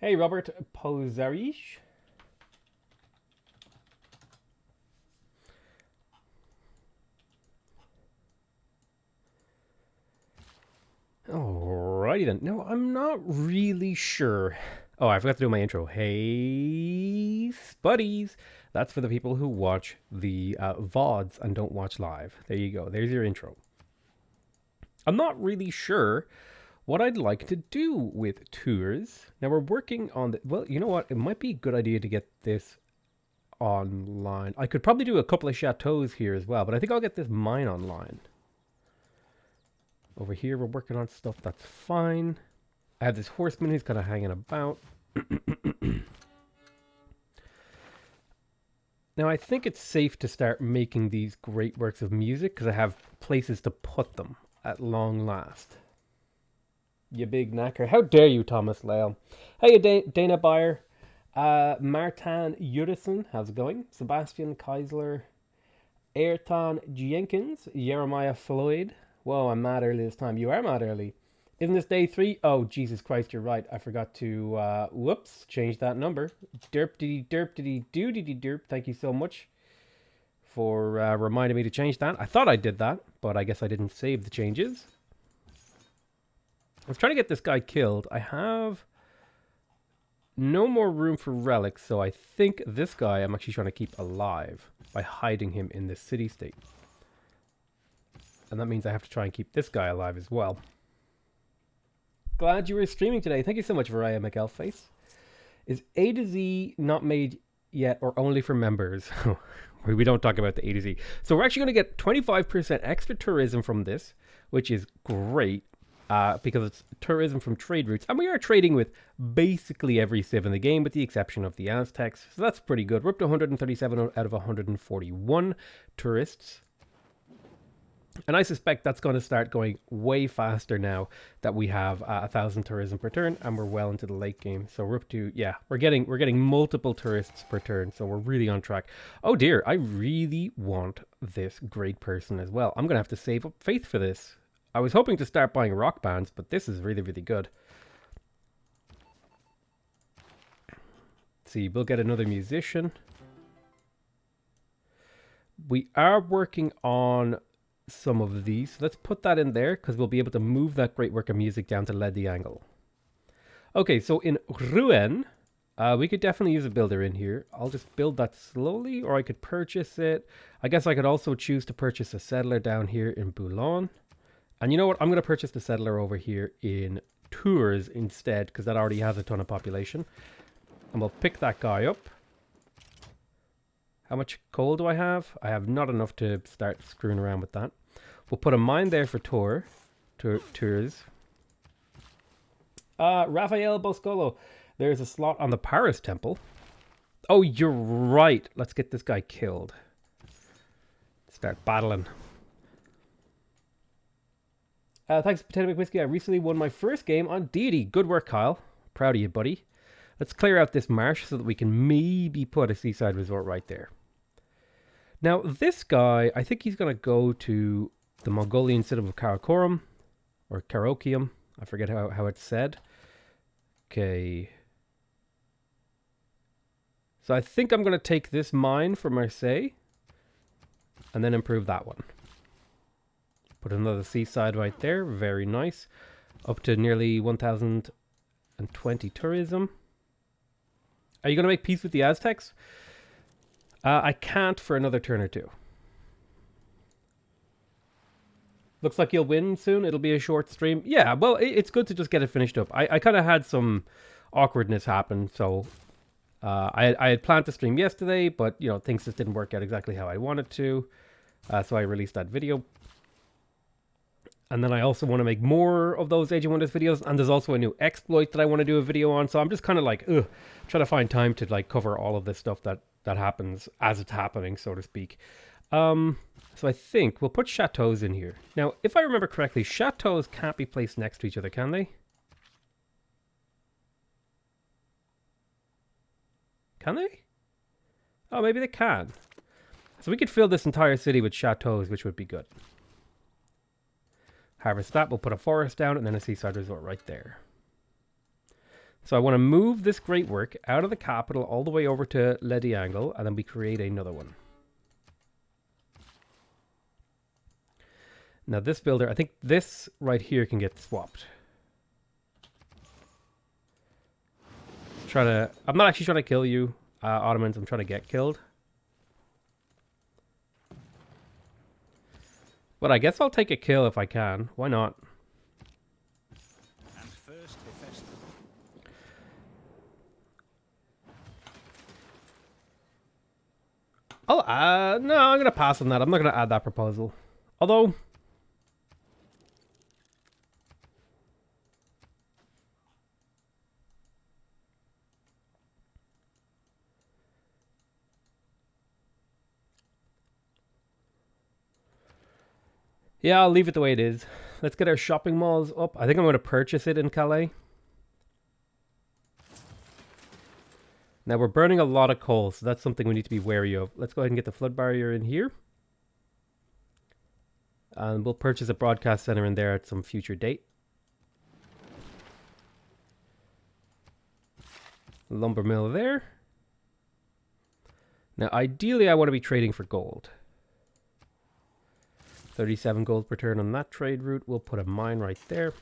Hey, Robert Pozarish. Alrighty then. No, I'm not really sure. Oh, I forgot to do my intro. Hey, buddies. That's for the people who watch the VODs and don't watch live. There you go. There's your intro. I'm not really sure what I'd like to do with tours. Now we're working on the... Well, you know what? It might be a good idea to get this online. I could probably do a couple of chateaus here as well, but I think I'll get this mine online. Over here, we're working on stuff that's fine. I have this horseman who's kind of hanging about. Now, I think it's safe to start making these great works of music because I have places to put them at long last. You big knacker. How dare you, Thomas Lale. Hey, Dana Bayer. Martin Jurison, how's it going? Sebastian Keisler. Ayrton Jenkins. Jeremiah Floyd. Whoa, I'm mad early this time. You are mad early. Isn't this day 3? Oh, Jesus Christ, you're right. I forgot to, whoops, change that number. Derp. Thank you so much for reminding me to change that. I thought I did that, but I guess I didn't save the changes. I was trying to get this guy killed. I have no more room for relics, so I think this guy I'm actually trying to keep alive by hiding him in this city-state. And that means I have to try and keep this guy alive as well. Glad you were streaming today. Thank you so much, Variah McElface. Is A to Z not made yet or only for members? We don't talk about the A to Z. So we're actually going to get 25% extra tourism from this, which is great because it's tourism from trade routes. And we are trading with basically every civ in the game with the exception of the Aztecs. So that's pretty good. We're up to 137 out of 141 tourists. And I suspect that's going to start going way faster now that we have 1,000 tourism per turn and we're well into the late game. So we're up to, yeah, we're getting multiple tourists per turn. So we're really on track. Oh dear, I really want this great person as well. I'm going to have to save up faith for this. I was hoping to start buying rock bands, but this is really, really good. Let's see, we'll get another musician. We are working on some of these. So let's put that in there because we'll be able to move that great work of music down to lead the angle. Okay, so in Rouen, we could definitely use a builder in here. I'll just build that slowly, or I could purchase it. I guess I could also choose to purchase a settler down here in Boulogne. And you know what? I'm going to purchase the settler over here in Tours instead because that already has a ton of population. And we'll pick that guy up. How much coal do I have? I have not enough to start screwing around with that. We'll put a mine there for Tours. Rafael Boscolo. There's a slot on the Paris temple. Oh, you're right. Let's get this guy killed. Start battling. Thanks, Potato Whiskey. I recently won my first game on Deity. Good work, Kyle. Proud of you, buddy. Let's clear out this marsh so that we can maybe put a seaside resort right there. Now, this guy, I think he's going to go to the Mongolian city of Karakorum, or Karaokeum. I forget how it's said. Okay. So I think I'm going to take this mine for Marseille, and then improve that one. Put another seaside right there. Very nice. Up to nearly 1,020 tourism. Are you going to make peace with the Aztecs? I can't for another turn or two. Looks like you'll win soon. It'll be a short stream. Yeah, well, it's good to just get it finished up. I kind of had some awkwardness happen, so I had planned to stream yesterday, but you know things just didn't work out exactly how I wanted to, so I released that video. And then I also want to make more of those Age of Wonders videos, and there's also a new exploit that I want to do a video on. So I'm just kind of like, trying to find time to like cover all of this stuff that happens as it's happening, so to speak. So I think we'll put chateaus in here. Now, if I remember correctly, chateaus can't be placed next to each other, can they? Can they? Oh, maybe they can. So we could fill this entire city with chateaus, which would be good. Harvest that. We'll put a forest down and then a seaside resort right there. So I want to move this great work out of the capital all the way over to Le Diangle, and then we create another one. Now this builder, I think this right here can get swapped. I'm not actually trying to kill you, Ottomans. I'm trying to get killed. But I guess I'll take a kill if I can. Why not? And first No, I'm going to pass on that. I'm not going to add that proposal. Although... yeah, I'll leave it the way it is. Let's get our shopping malls up. I think I'm going to purchase it in Calais. Now, we're burning a lot of coal, so that's something we need to be wary of. Let's go ahead and get the flood barrier in here. And we'll purchase a broadcast center in there at some future date. Lumber mill there. Now, ideally, I want to be trading for gold. 37 gold per turn on that trade route. We'll put a mine right there.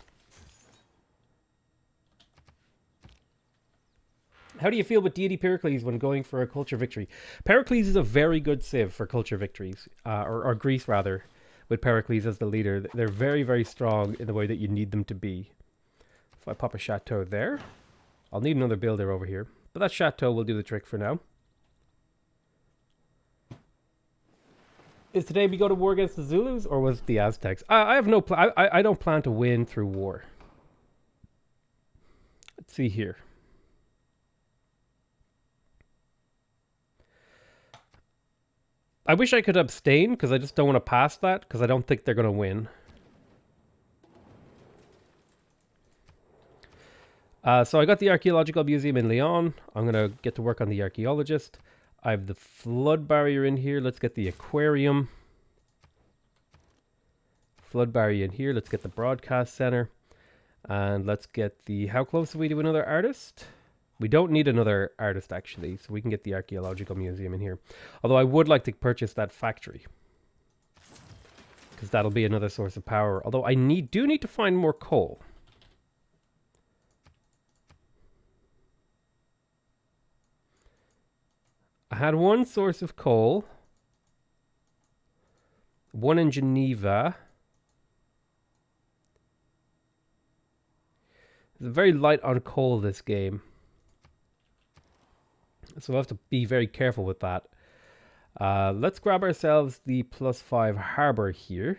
How do you feel with Deity Pericles when going for a culture victory? Pericles is a very good civ for culture victories, or Greece rather, with Pericles as the leader. They're very, very strong in the way that you need them to be. If I pop a chateau there, I'll need another builder over here, but that chateau will do the trick for now. Is today we go to war against the Zulus, or was it the Aztecs? I have no plan. I don't plan to win through war. Let's see here. I wish I could abstain, because I just don't want to pass that, because I don't think they're going to win. So I got the Archaeological Museum in Lyon. I'm going to get to work on the archaeologist. I have the flood barrier in here. Let's get the aquarium. Flood barrier in here. Let's get the broadcast center. And let's get the... How close are we to another artist? We don't need another artist, actually, so we can get the Archaeological Museum in here. Although I would like to purchase that factory, because that'll be another source of power. Although I do need to find more coal. I had one source of coal. One in Geneva. It's very light on coal, this game. So we'll have to be very careful with that. Let's grab ourselves the +5 harbor here.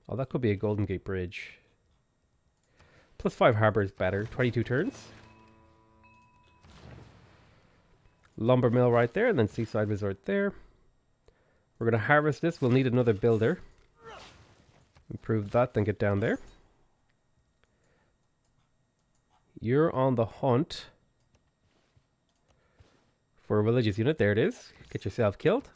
Oh, that could be a Golden Gate Bridge. +5 harbor is better. 22 turns. Lumber mill right there, and then seaside resort there. We're going to harvest this. We'll need another builder. Improve that, then get down there. You're on the hunt for a religious unit. There it is. Get yourself killed.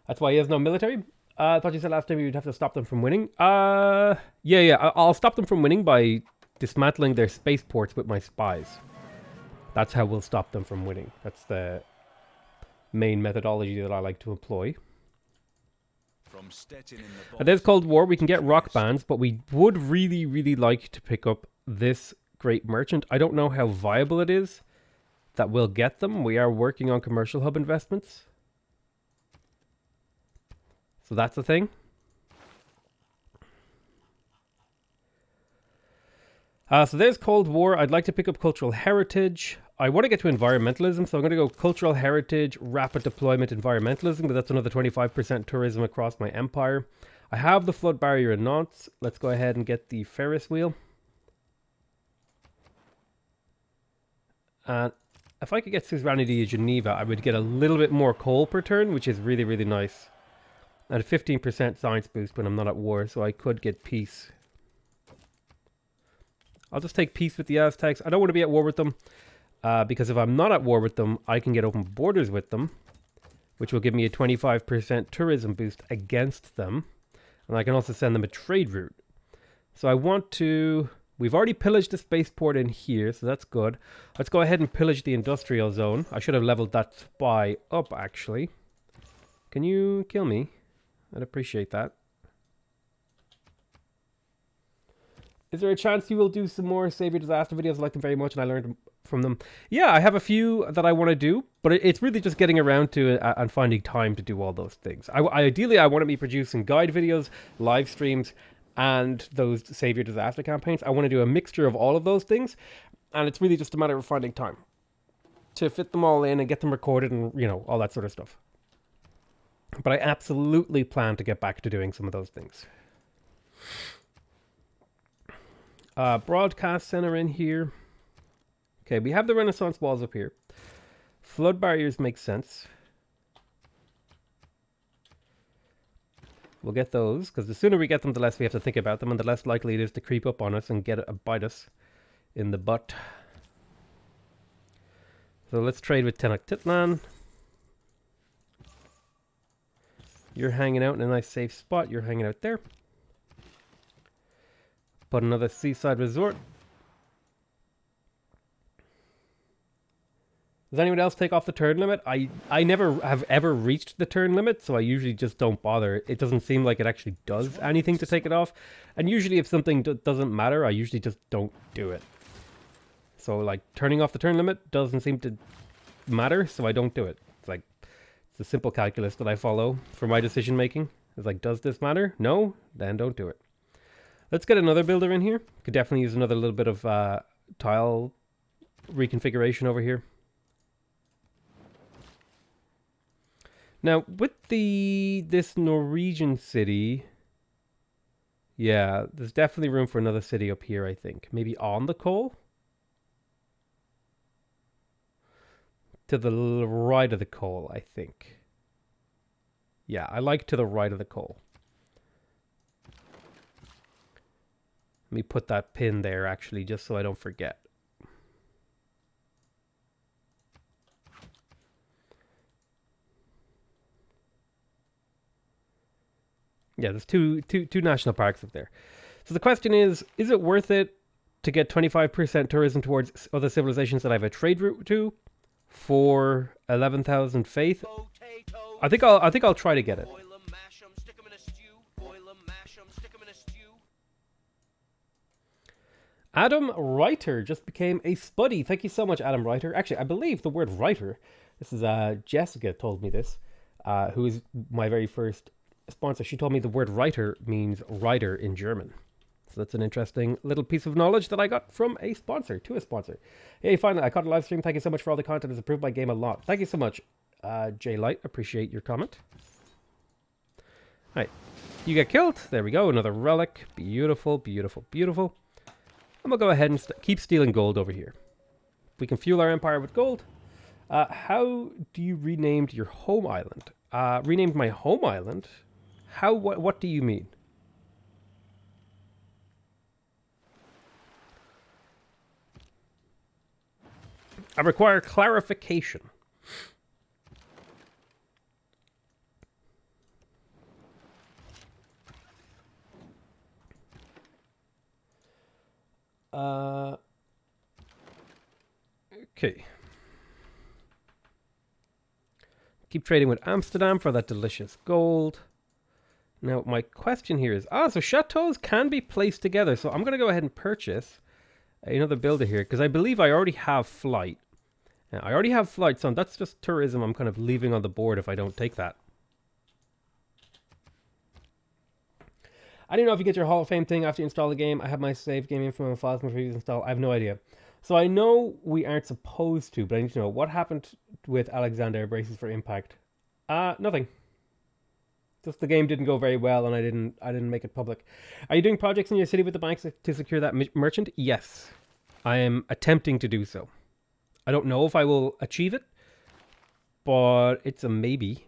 That's why he has no military. I thought you said last time you'd have to stop them from winning. Yeah. I'll stop them from winning by dismantling their spaceports with my spies. That's how we'll stop them from winning. That's the main methodology that I like to employ. From Stettin in the At this Cold War, we can get rock bands, but we would really, really like to pick up this great merchant. I don't know how viable it is that we'll get them. We are working on commercial hub investments. So that's the thing. So there's Cold War. I'd like to pick up cultural heritage. I want to get to environmentalism, so I'm going to go cultural heritage, rapid deployment, environmentalism, but that's another 25% tourism across my empire. I have the flood barrier in Nantes. Let's go ahead and get the Ferris wheel. And if I could get suzerainty of Geneva, I would get a little bit more coal per turn, which is really, really nice. And a 15% science boost when I'm not at war, so I could get peace. I'll just take peace with the Aztecs. I don't want to be at war with them, because if I'm not at war with them, I can get open borders with them, which will give me a 25% tourism boost against them. And I can also send them a trade route. So I want to... We've already pillaged the spaceport in here, so that's good. Let's go ahead and pillage the industrial zone. I should have leveled that spy up, actually. Can you kill me? I'd appreciate that. Is there a chance you will do some more Save Your Disaster videos? I like them very much and I learned from them. Yeah, I have a few that I want to do, but it's really just getting around to it and finding time to do all those things. Ideally, I want to be producing guide videos, live streams, and those Save Your Disaster campaigns. I want to do a mixture of all of those things, and it's really just a matter of finding time to fit them all in and get them recorded and, you know, all that sort of stuff. But I absolutely plan to get back to doing some of those things. Broadcast center in here. Okay, we have the Renaissance walls up here. Flood barriers make sense. We'll get those, because the sooner we get them, the less we have to think about them, and the less likely it is to creep up on us and bite us in the butt. So let's trade with Tenochtitlan. You're hanging out in a nice safe spot. You're hanging out there. Put another seaside resort. Does anyone else take off the turn limit? I never have ever reached the turn limit, so I usually just don't bother. It doesn't seem like it actually does anything to take it off. And usually if something doesn't matter, I usually just don't do it. So like turning off the turn limit doesn't seem to matter, so I don't do it. It's like, it's a simple calculus that I follow for my decision making. It's like, does this matter? No? Then don't do it. Let's get another builder in here. Could definitely use another little bit of tile reconfiguration over here. Now, with this Norwegian city, yeah, there's definitely room for another city up here, I think. Maybe on the coal? To the right of the coal, I think. Yeah, I like to the right of the coal. Let me put that pin there, actually, just so I don't forget. Yeah, there's two national parks up there. So the question is it worth it to get 25% tourism towards other civilizations that I have a trade route to for 11,000 faith? I think I'll try to get it. Adam Reiter just became a spuddy. Thank you so much, Adam Reiter. Actually, I believe the word writer, this is Jessica told me this, who is my very first sponsor. She told me the word writer means rider in German. So that's an interesting little piece of knowledge that I got from a sponsor, to a sponsor. Hey, finally, I caught a live stream. Thank you so much for all the content. It's improved my game a lot. Thank you so much, J Light. Appreciate your comment. All right, you get killed. There we go. Another relic. Beautiful, beautiful, beautiful. I'm going to go ahead and keep stealing gold over here. We can fuel our empire with gold. How do you rename your home island? Renamed my home island? How? What do you mean? I require clarification. Okay. Keep trading with Amsterdam for that delicious gold. Now, my question here is, so chateaus can be placed together. So I'm going to go ahead and purchase another builder here because I believe I already have flight. Now, I already have flight, so that's just tourism I'm kind of leaving on the board if I don't take that. I don't know if you get your Hall of Fame thing after you install the game. I have my save game info and files from previous install. I have no idea. So I know we aren't supposed to, but I need to know what happened with Alexander Braces for Impact. Nothing. Just the game didn't go very well, and I didn't make it public. Are you doing projects in your city with the banks to secure that merchant? Yes, I am attempting to do so. I don't know if I will achieve it, but it's a maybe.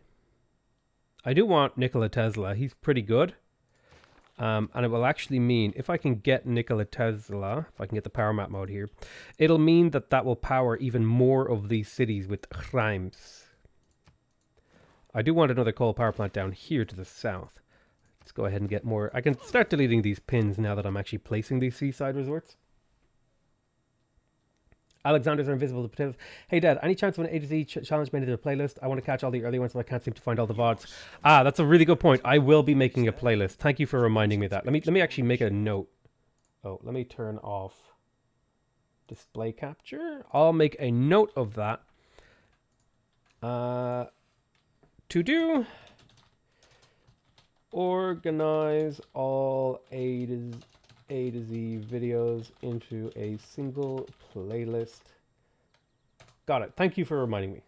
I do want Nikola Tesla. He's pretty good. And it will actually mean, if I can get Nikola Tesla, if I can get the power map mode here, it'll mean that will power even more of these cities with Reims. I do want another coal power plant down here to the south. Let's go ahead and get more. I can start deleting these pins now that I'm actually placing these seaside resorts. Alexander's are invisible to potatoes. Hey Dad, any chance of an A to Z challenge made into the playlist? I want to catch all the early ones, but I can't seem to find all the VODs. Ah, that's a really good point. I will be making a playlist. Thank you for reminding me of that. Let me actually make a note. Oh, let me turn off display capture. I'll make a note of that. To do. Organize all A to Z videos into a single playlist. Got it. Thank you for reminding me.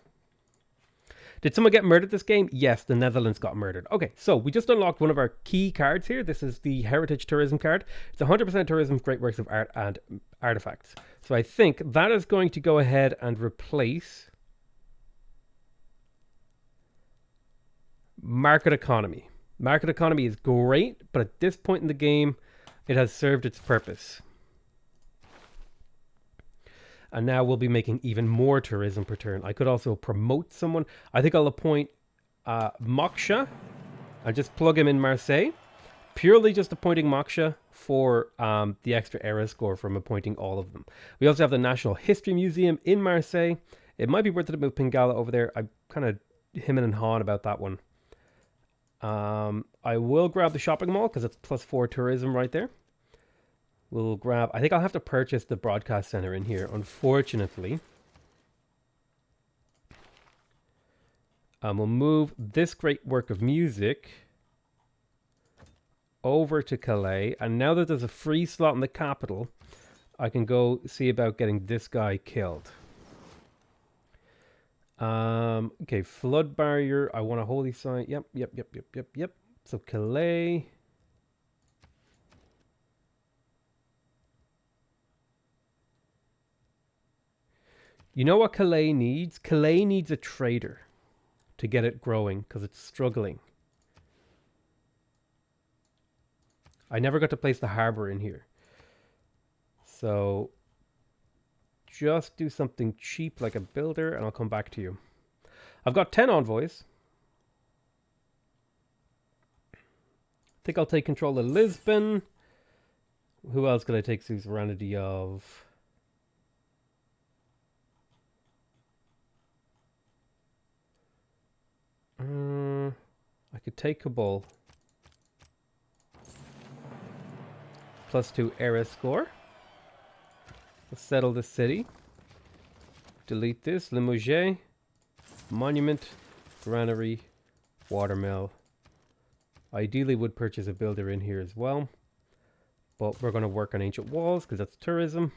Did someone get murdered this game? Yes, the Netherlands got murdered. Okay, so we just unlocked one of our key cards here. This is the Heritage Tourism card. It's 100% tourism, great works of art and artifacts. So I think that is going to go ahead and replace Market Economy. Market Economy is great, but at this point in the game, it has served its purpose. And now we'll be making even more tourism per turn. I could also promote someone. I think I'll appoint Moksha and just plug him in Marseille. Purely just appointing Moksha for the extra era score from appointing all of them. We also have the National History Museum in Marseille. It might be worth it to move Pingala over there. I'm kind of hemming and hawing about that one. I will grab the shopping mall because it's +4 tourism right there. We'll grab... I think I'll have to purchase the broadcast center in here, unfortunately. We'll move this great work of music over to Calais. And now that there's a free slot in the capital, I can go see about getting this guy killed. Okay, flood barrier. I want a holy sign. Yep. So Calais... You know what Calais needs? Calais needs a trader to get it growing because it's struggling. I never got to place the harbor in here. So just do something cheap like a builder and I'll come back to you. I've got 10 envoys. I think I'll take control of Lisbon. Who else could I take suzerainty of? I could take Kabul. +2 era score. Let's settle the city. Delete this. Limoges. Monument. Granary. Watermill. Ideally would purchase a builder in here as well. But we're going to work on ancient walls because that's tourism.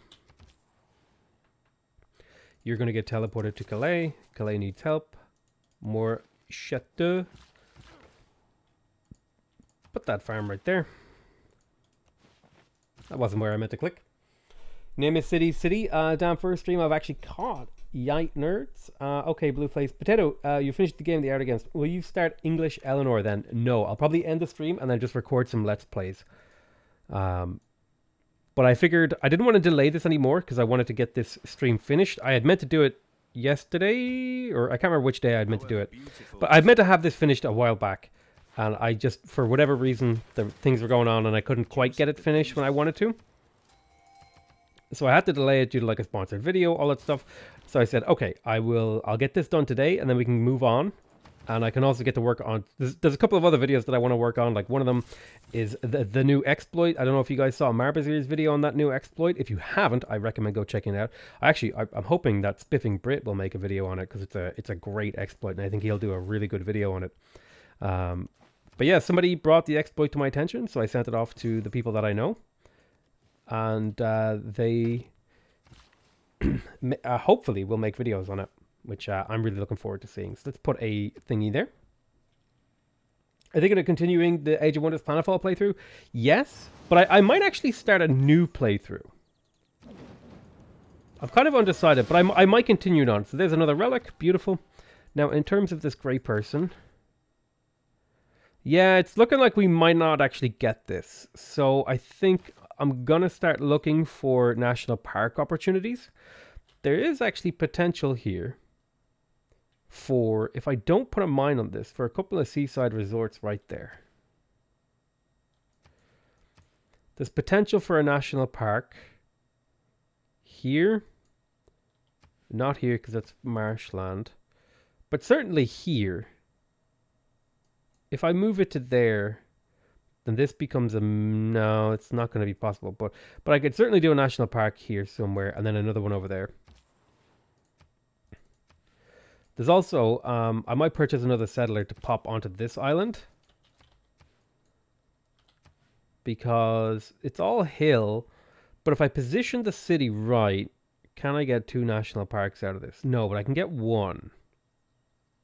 You're going to get teleported to Calais. Calais needs help. More chateau. Put that farm right there. That wasn't where I meant to click. Name a city. Down first stream I've actually caught. Yite nerds. Okay, blue face. Potato, you finished the game the art against. Will you start English Eleanor then? No, I'll probably end the stream and then just record some Let's Plays. But I figured I didn't want to delay this anymore because I wanted to get this stream finished. I had meant to do it yesterday, or I can't remember which day I had meant to do it. But I meant to have this finished a while back. And I just, for whatever reason, things were going on and I couldn't quite get it finished when I wanted to. So I had to delay it due to like a sponsored video, all that stuff. So I said, okay, I'll get this done today and then we can move on. And I can also get to work on, there's a couple of other videos that I want to work on. Like one of them is the new exploit. I don't know if you guys saw Marbazir's video on that new exploit. If you haven't, I recommend go checking it out. Actually, I'm hoping that Spiffing Brit will make a video on it because it's a great exploit. And I think he'll do a really good video on it. But yeah, somebody brought the exploit to my attention, so I sent it off to the people that I know. And they hopefully will make videos on it, which I'm really looking forward to seeing. So let's put a thingy there. Are they going to continuing the Age of Wonders Planetfall playthrough? Yes, but I might actually start a new playthrough. I'm kind of undecided, but I might continue it on. So there's another relic. Beautiful. Now, in terms of this grey person... Yeah, it's looking like we might not actually get this. So I think I'm going to start looking for national park opportunities. There is actually potential here for, if I don't put a mine on this, for a couple of seaside resorts right there. There's potential for a national park here. Not here because that's marshland. But certainly here. If I move it to there, then this becomes a... No, it's not going to be possible. But I could certainly do a national park here somewhere, and then another one over there. There's also... I might purchase another settler to pop onto this island. Because it's all hill. But if I position the city right, can I get 2 national parks out of this? No, but I can get 1.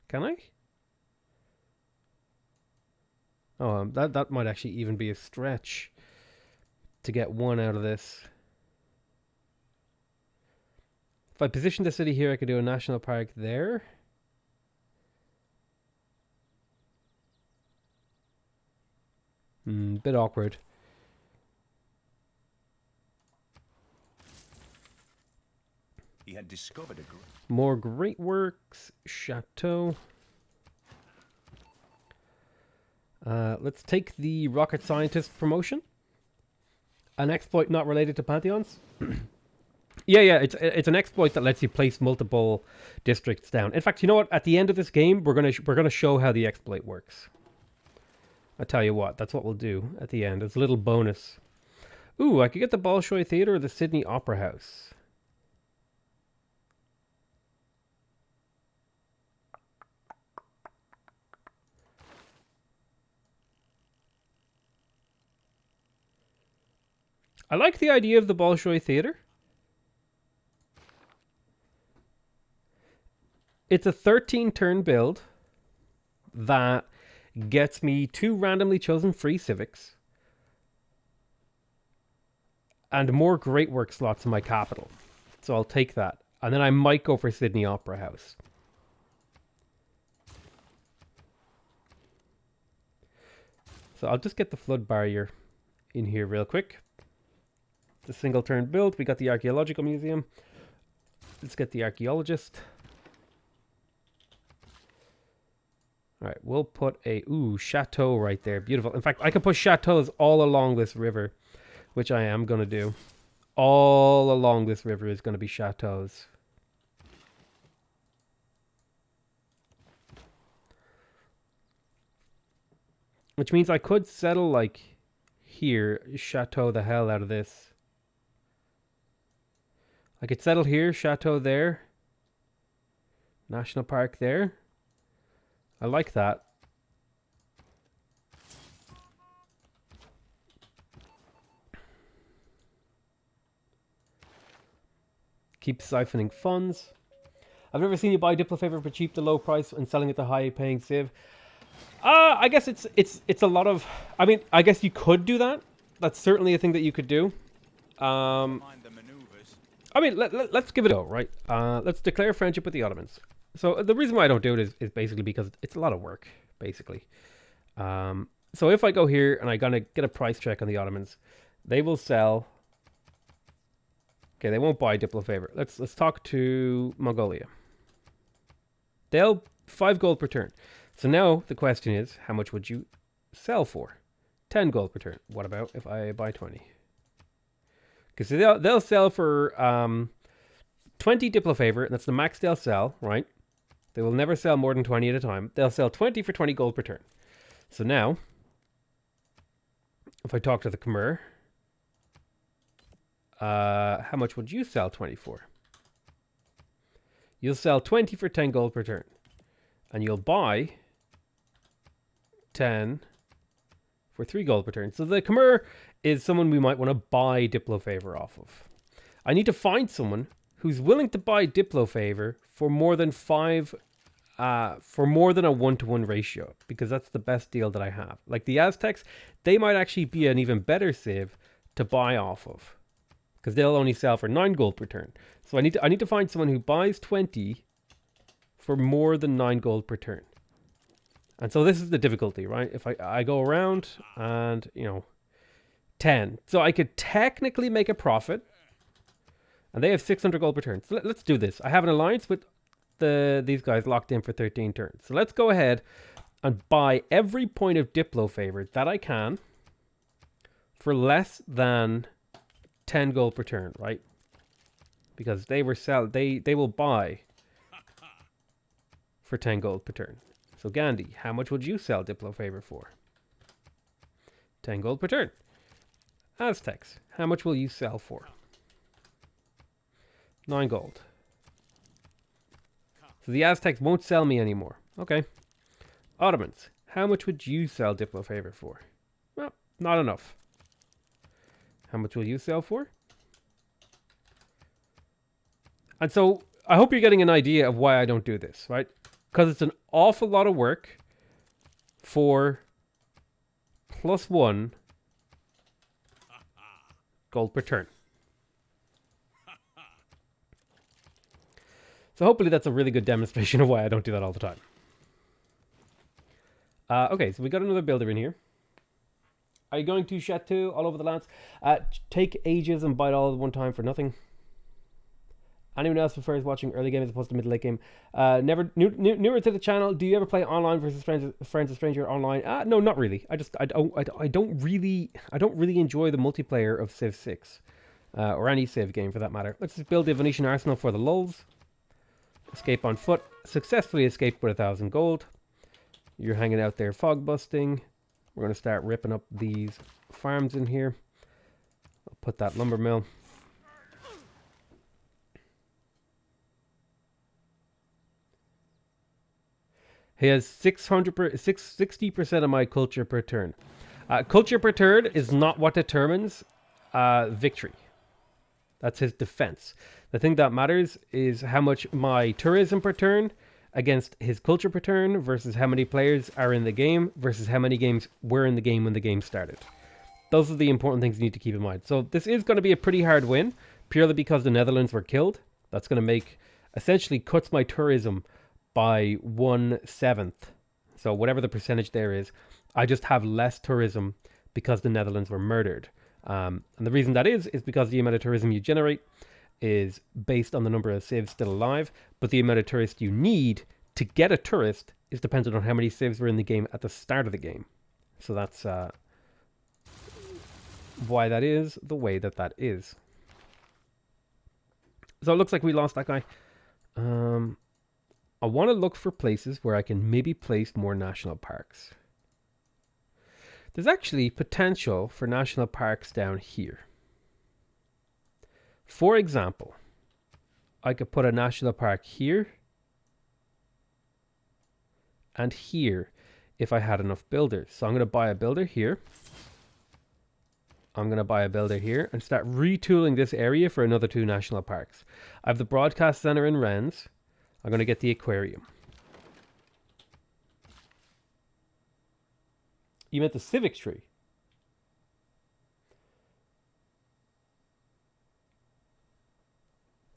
Can I? Oh, that might actually even be a stretch to get 1 out of this. If I position the city here, I could do a national park there. Bit awkward. He had discovered a More great works, chateau. Let's take the rocket scientist promotion. An exploit not related to pantheons. yeah, it's an exploit that lets you place multiple districts down. In fact, you know what? At the end of this game, we're gonna show how the exploit works. I tell you what, that's what we'll do at the end. It's a little bonus. Ooh, I could get the Bolshoi Theatre or the Sydney Opera House. I like the idea of the Bolshoi Theatre. It's a 13-turn build that gets me 2 randomly chosen free civics and more great work slots in my capital. So I'll take that. And then I might go for Sydney Opera House. So I'll just get the flood barrier in here real quick. It's a single turn build. We got the archaeological museum. Let's get the archaeologist. All right, we'll put a chateau right there. Beautiful. In fact, I can put chateaus all along this river, which I am going to do. All along this river is going to be chateaus. Which means I could settle like here, chateau the hell out of this. I could settle here, chateau there. National park there. I like that. Keep siphoning funds. I've never seen you buy Diplo favor for cheap, the low price, and selling it to high paying civ. I guess it's a lot of... I mean, I guess you could do that. That's certainly a thing that you could do. I mean, let's give it a go, right? Let's declare friendship with the Ottomans. So the reason why I don't do it is basically because it's a lot of work, basically. So if I go here and I'm gonna get a price check on the Ottomans, they will sell. Okay, they won't buy Diplo favor. Let's talk to Mongolia. They'll 5 gold per turn. So now the question is, how much would you sell for? 10 gold per turn. What about if I buy 20? Because they'll sell for 20 Diplo favor, and that's the max they'll sell, right? They will never sell more than 20 at a time. They'll sell 20 for 20 gold per turn. So now, if I talk to the Khmer, how much would you sell 20 for? You'll sell 20 for 10 gold per turn. And you'll buy 10 for 3 gold per turn. So the Khmer is someone we might want to buy Diplo favor off of. I need to find someone who's willing to buy Diplo favor for more than 5, for more than a 1-to-1 ratio, because that's the best deal that I have. Like the Aztecs, they might actually be an even better civ to buy off of, because they'll only sell for 9 gold per turn. So I need to find someone who buys 20 for more than 9 gold per turn. And so this is the difficulty, right? If I go around and, 10. So I could technically make a profit. And they have 600 gold per turn. So let's do this. I have an alliance with these guys locked in for 13 turns. So let's go ahead and buy every point of Diplo favor that I can for less than 10 gold per turn, right? Because they will buy for 10 gold per turn. So Gandhi, how much would you sell Diplo favor for? 10 gold per turn. Aztecs, how much will you sell for? 9 gold. So the Aztecs won't sell me anymore. Okay. Ottomans, how much would you sell Diplo favor for? Well, not enough. How much will you sell for? And so I hope you're getting an idea of why I don't do this, right? Because it's an awful lot of work for +1 gold per turn. So hopefully that's a really good demonstration of why I don't do that all the time. Okay, so we got another builder in here. Are you going to Chateau all over the lands? Take ages and buy it all at one time for nothing. Anyone else prefers watching early game as opposed to mid late game? Newer to the channel. Do you ever play online versus friends or stranger online? No, not really. I don't really enjoy the multiplayer of Civ 6 or any Civ game for that matter. Let's just build the Venetian arsenal for the lulz. Escape on foot. Successfully escaped with 1,000 gold. You're hanging out there fog busting. We're going to start ripping up these farms in here. I'll put that lumber mill. He has 60% of my culture per turn. Culture per turn is not what determines victory. That's his defense. The thing that matters is how much my tourism per turn against his culture per turn versus how many players are in the game versus how many games were in the game when the game started. Those are the important things you need to keep in mind. So this is going to be a pretty hard win, purely because the Netherlands were killed. That's going to make, essentially cuts my tourism by 1/7. So whatever the percentage there is, I just have less tourism because the Netherlands were murdered. And the reason that is because the amount of tourism you generate is based on the number of civs still alive, but the amount of tourists you need to get a tourist is dependent on how many civs were in the game at the start of the game. So that's why that is the way that that is. So it looks like we lost that guy. I want to look for places where I can maybe place more national parks. There's actually potential for national parks down here. For example, I could put a national park here and here if I had enough builders. So I'm going to buy a builder here. I'm going to buy a builder here and start retooling this area for another 2 national parks. I have the broadcast center in Rennes. I'm going to get the aquarium. You meant the civic tree.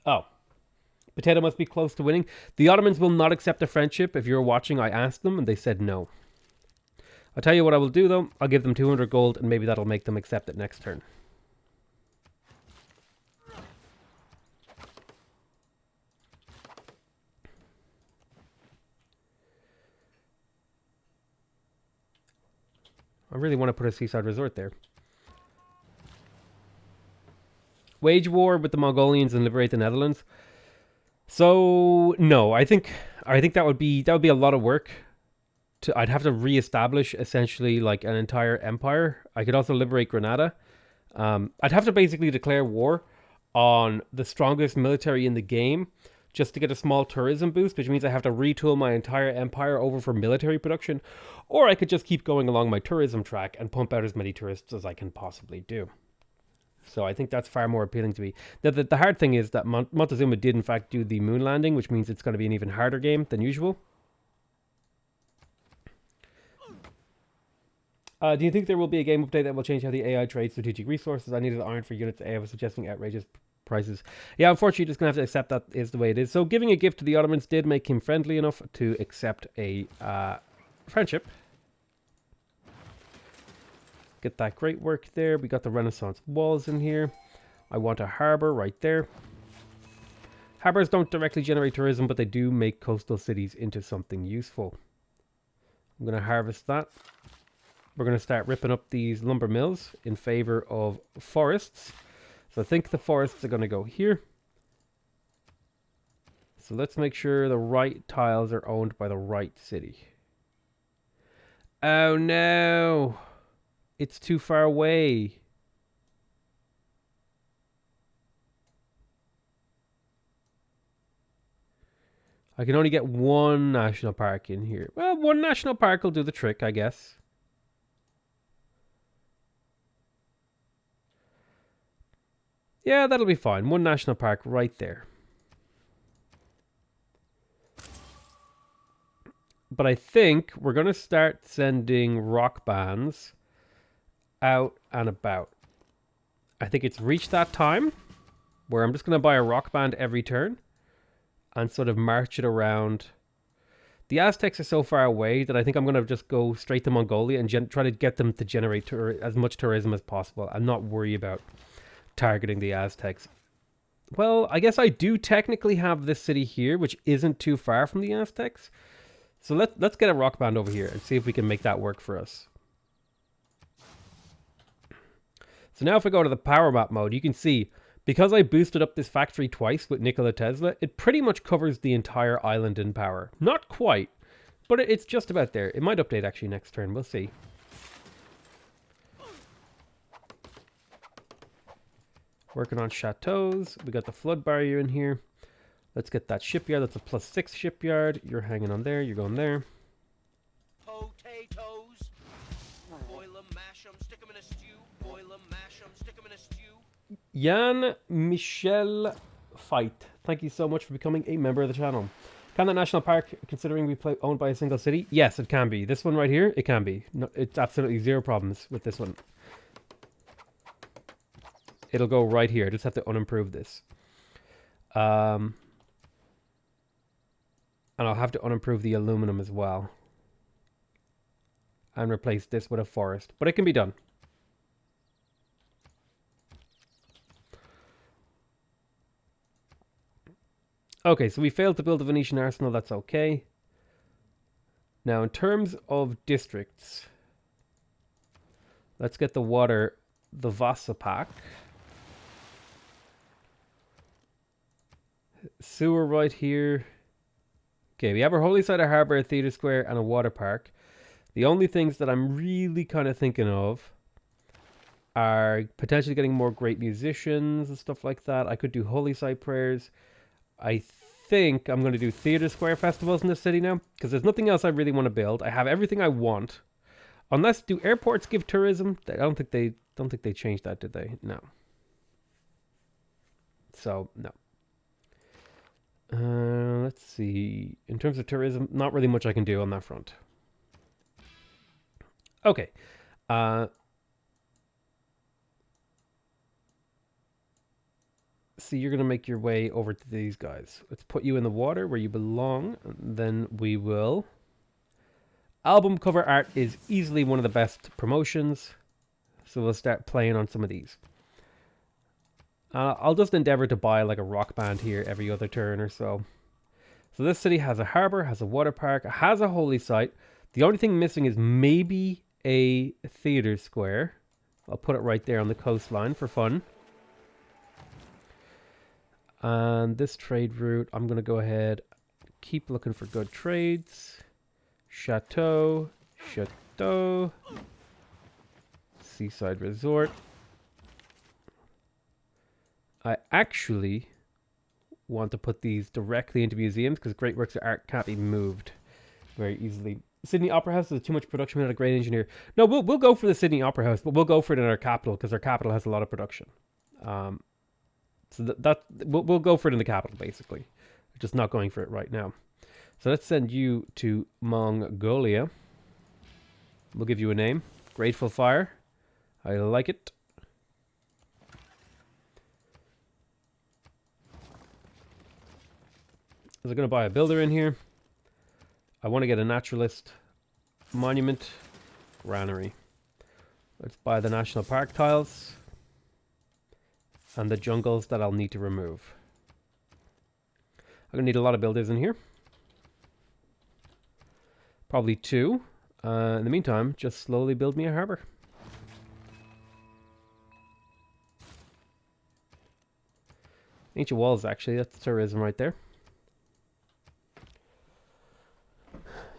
Oh. Potato must be close to winning. The Ottomans will not accept a friendship. If you're watching, I asked them and they said no. I'll tell you what I will do though. I'll give them 200 gold and maybe that'll make them accept it next turn. I really want to put a seaside resort there. Wage war with the Mongolians and liberate the Netherlands. So no, I think that would be a lot of work. I'd have to reestablish essentially like an entire empire. I could also liberate Granada. I'd have to basically declare war on the strongest military in the game just to get a small tourism boost, which means I have to retool my entire empire over for military production. Or I could just keep going along my tourism track and pump out as many tourists as I can possibly do. So I think that's far more appealing to me. The hard thing is that Montezuma did in fact do the moon landing, which means it's going to be an even harder game than usual. Do you think there will be a game update that will change how the AI trades strategic resources? I needed iron for units. AI was suggesting outrageous prices. Yeah, unfortunately, you're just going to have to accept that is the way it is. So giving a gift to the Ottomans did make him friendly enough to accept a friendship. Get that great work there. We got the Renaissance walls in here. I want a harbor right there. Harbors don't directly generate tourism, but they do make coastal cities into something useful. I'm going to harvest that. We're going to start ripping up these lumber mills in favor of forests. So I think the forests are going to go here. So let's make sure the right tiles are owned by the right city. Oh no! It's too far away. I can only get one national park in here. Well, one national park will do the trick, I guess. Yeah, that'll be fine. One national park right there. But I think we're going to start sending rock bands out and about. I think it's reached that time where I'm just going to buy a rock band every turn and sort of march it around. The Aztecs are so far away that I think I'm going to just go straight to Mongolia and try to get them to generate as much tourism as possible. I'm not worried about targeting the Aztecs. Well, I guess I do technically have this city here, which isn't too far from the Aztecs. So let's get a rock band over here and see if we can make that work for us. So now if I go to the power map mode, you can see, because I boosted up this factory twice with Nikola Tesla, it pretty much covers the entire island in power. Not quite, but it's just about there. It might update actually next turn. We'll see. Working on chateaus. We got the flood barrier in here. Let's get that shipyard. That's a +6 shipyard. You're hanging on there. You're going there. Potatoes. Boil 'em, mash 'em, stick 'em in a stew. Boil 'em, mash 'em, stick 'em in a stew. Jan Michel Fight. Thank you so much for becoming a member of the channel. Can that national park, considering we play owned by a single city? Yes, it can be. This one right here, it can be. No, it's absolutely zero problems with this one. It'll go right here. I just have to unimprove this. And I'll have to unimprove the aluminum as well. And replace this with a forest. But it can be done. Okay, so we failed to build a Venetian arsenal. That's okay. Now, in terms of districts, let's get the water, the Vasapak. Sewer right here. Okay, we have our Holy Site, a harbour, a theatre square, and a water park. The only things that I'm really kind of thinking of are potentially getting more great musicians and stuff like that. I could do Holy Site prayers. I think I'm going to do theatre square festivals in the city now, because there's nothing else I really want to build. I have everything I want. Unless, do airports give tourism? I don't think they changed that, did they? No. So, no. Let's see. In terms of tourism, not really much I can do on that front. Okay. So you're going to make your way over to these guys. Let's put you in the water where you belong. And then we will... Album cover art is easily one of the best promotions. So we'll start playing on some of these. I'll just endeavor to buy like a rock band here every other turn or so. So this city has a harbor, has a water park, has a holy site. The only thing missing is maybe a theater square. I'll put it right there on the coastline for fun. And this trade route, I'm going to go ahead, keep looking for good trades. Chateau, Chateau, Seaside Resort. I actually want to put these directly into museums because great works of art can't be moved very easily. Sydney Opera House is too much production without a great engineer. No, we'll go for the Sydney Opera House, but we'll go for it in our capital because our capital has a lot of production. So we'll go for it in the capital basically. We're just not going for it right now. So let's send you to Mongolia. We'll give you a name. Grateful Fire. I like it. I was going to buy a builder in here. I want to get a naturalist monument granary. Let's buy the national park tiles and the jungles that I'll need to remove. I'm gonna need a lot of builders in here. Probably 2. In the meantime, just slowly build me a harbor. Ancient walls, actually. That's tourism right there.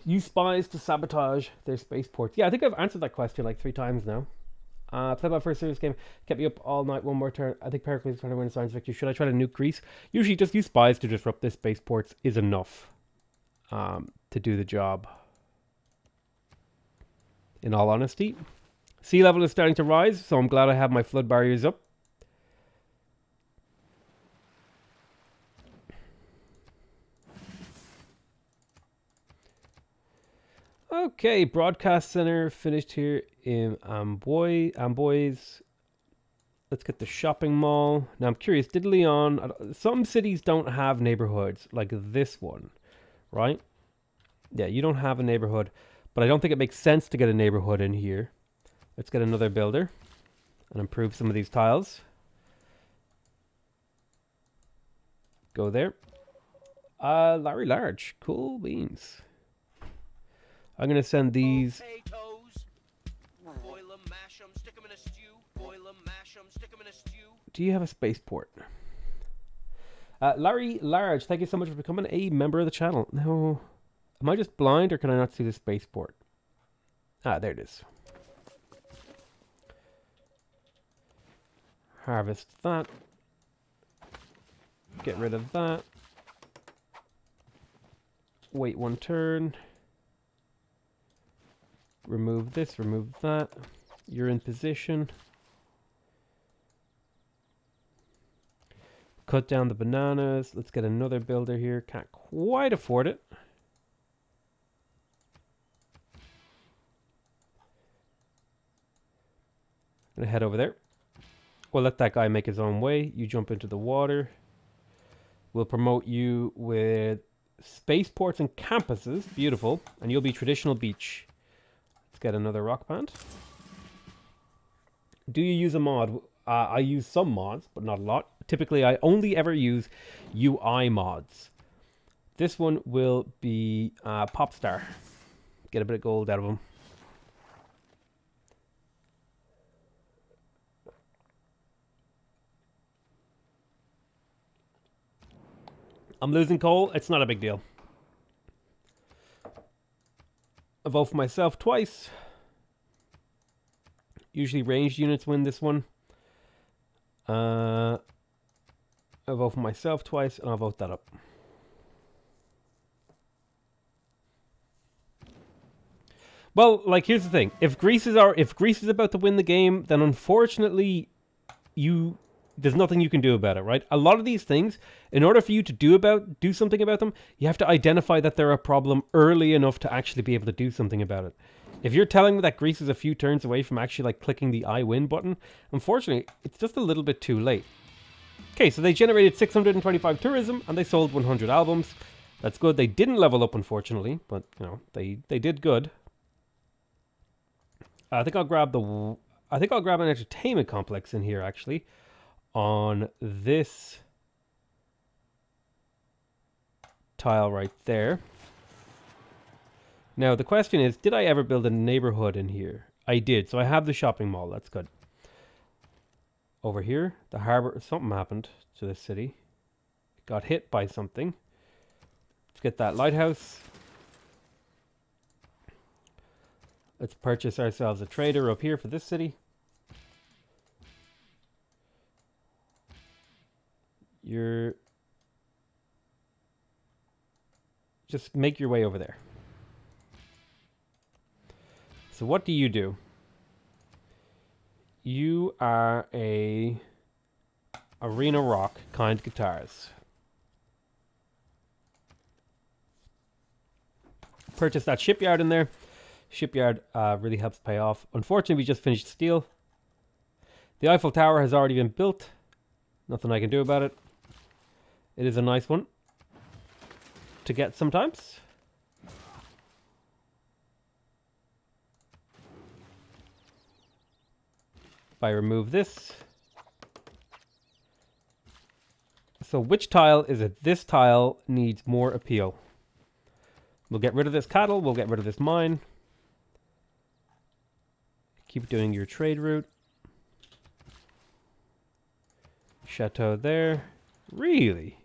Use spies to sabotage their spaceports. Yeah, I think I've answered that question like 3 times now. Played my first serious game. Kept me up all night. One more turn. I think Pericles is trying to win a science victory. Should I try to nuke Greece? Usually just use spies to disrupt their spaceports is enough to do the job. In all honesty. Sea level is starting to rise, so I'm glad I have my flood barriers up. Okay, broadcast center finished here in Amboise. Let's get the shopping mall. Now I'm curious, did Leon... Some cities don't have neighborhoods like this one, right? Yeah, you don't have a neighborhood, but I don't think it makes sense to get a neighborhood in here. Let's get another builder and improve some of these tiles. Go there. Larry Large. Cool beans. I'm going to send these... Potatoes. Boil 'em, mash 'em, stick 'em in a stew. Boil 'em, mash 'em, stick 'em in a stew. Do you have a spaceport? Larry Large, thank you so much for becoming a member of the channel. No. Am I just blind or can I not see the spaceport? Ah, there it is. Harvest that. Get rid of that. Wait 1 turn. Remove this, remove that. You're in position. Cut down the bananas. Let's get another builder here. Can't quite afford it. Gonna head over there. We'll let that guy make his own way. You jump into the water. We'll promote you with spaceports and campuses. Beautiful. And you'll be traditional beach. Let's get another rock band. Do you use a mod? I use some mods, but not a lot. Typically, I only ever use UI mods. This one will be Popstar. Get a bit of gold out of them. I'm losing coal. It's not a big deal. I vote for myself twice. Usually ranged units win this one. I vote for myself twice, and I'll vote that up. Well, like, here's the thing: if Greece is about to win the game, then unfortunately, there's nothing you can do about it, right? A lot of these things, in order for you to do something about them, you have to identify that they're a problem early enough to actually be able to do something about it. If you're telling me that Greece is a few turns away from actually like clicking the I win button, unfortunately, it's just a little bit too late. Okay, so they generated 625 tourism and they sold 100 albums. That's good. They didn't level up, unfortunately, but you know, they did good. I think I'll grab an entertainment complex in here actually on this tile right there. Now, the question is, did I ever build a neighborhood in here? I did, so I have the shopping mall. That's good. Over here, the harbor, something happened to the city. It got hit by something. Let's get that lighthouse. Let's purchase ourselves a trader up here for this city. Just make your way over there. So what do? You are a arena rock kind guitars. Purchase that shipyard in there. Shipyard really helps pay off. Unfortunately, we just finished steel. The Eiffel Tower has already been built. Nothing I can do about it. It is a nice one to get sometimes. If I remove this, So which tile is it? This tile needs more appeal. We'll get rid of this cattle. We'll get rid of this mine. Keep doing your trade route. Chateau there. Really?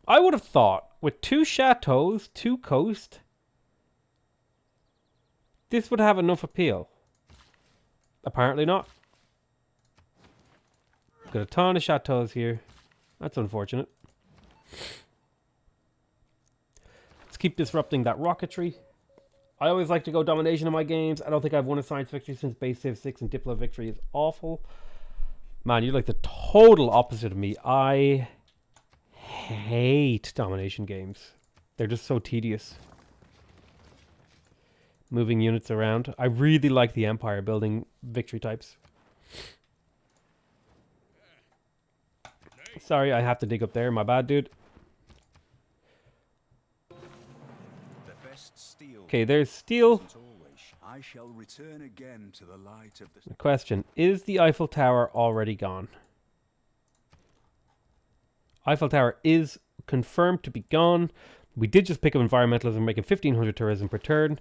I would have thought with 2 chateaus, 2 coast, this would have enough appeal. Apparently not. Got a ton of chateaus here. That's unfortunate. Let's keep disrupting that rocketry. I always like to go domination in my games. I don't think I've won a science victory since base Civ 6, and Diplo victory is awful. Man, you're like the total opposite of me. I hate domination games. They're just so tedious. Moving units around. I really like the Empire building victory types. Sorry, I have to dig up there. My bad, dude. Okay, there's steel. I shall return again to the light of The question, is the Eiffel Tower already gone? Eiffel Tower is confirmed to be gone. We did just pick up environmentalism, making 1500 tourism per turn.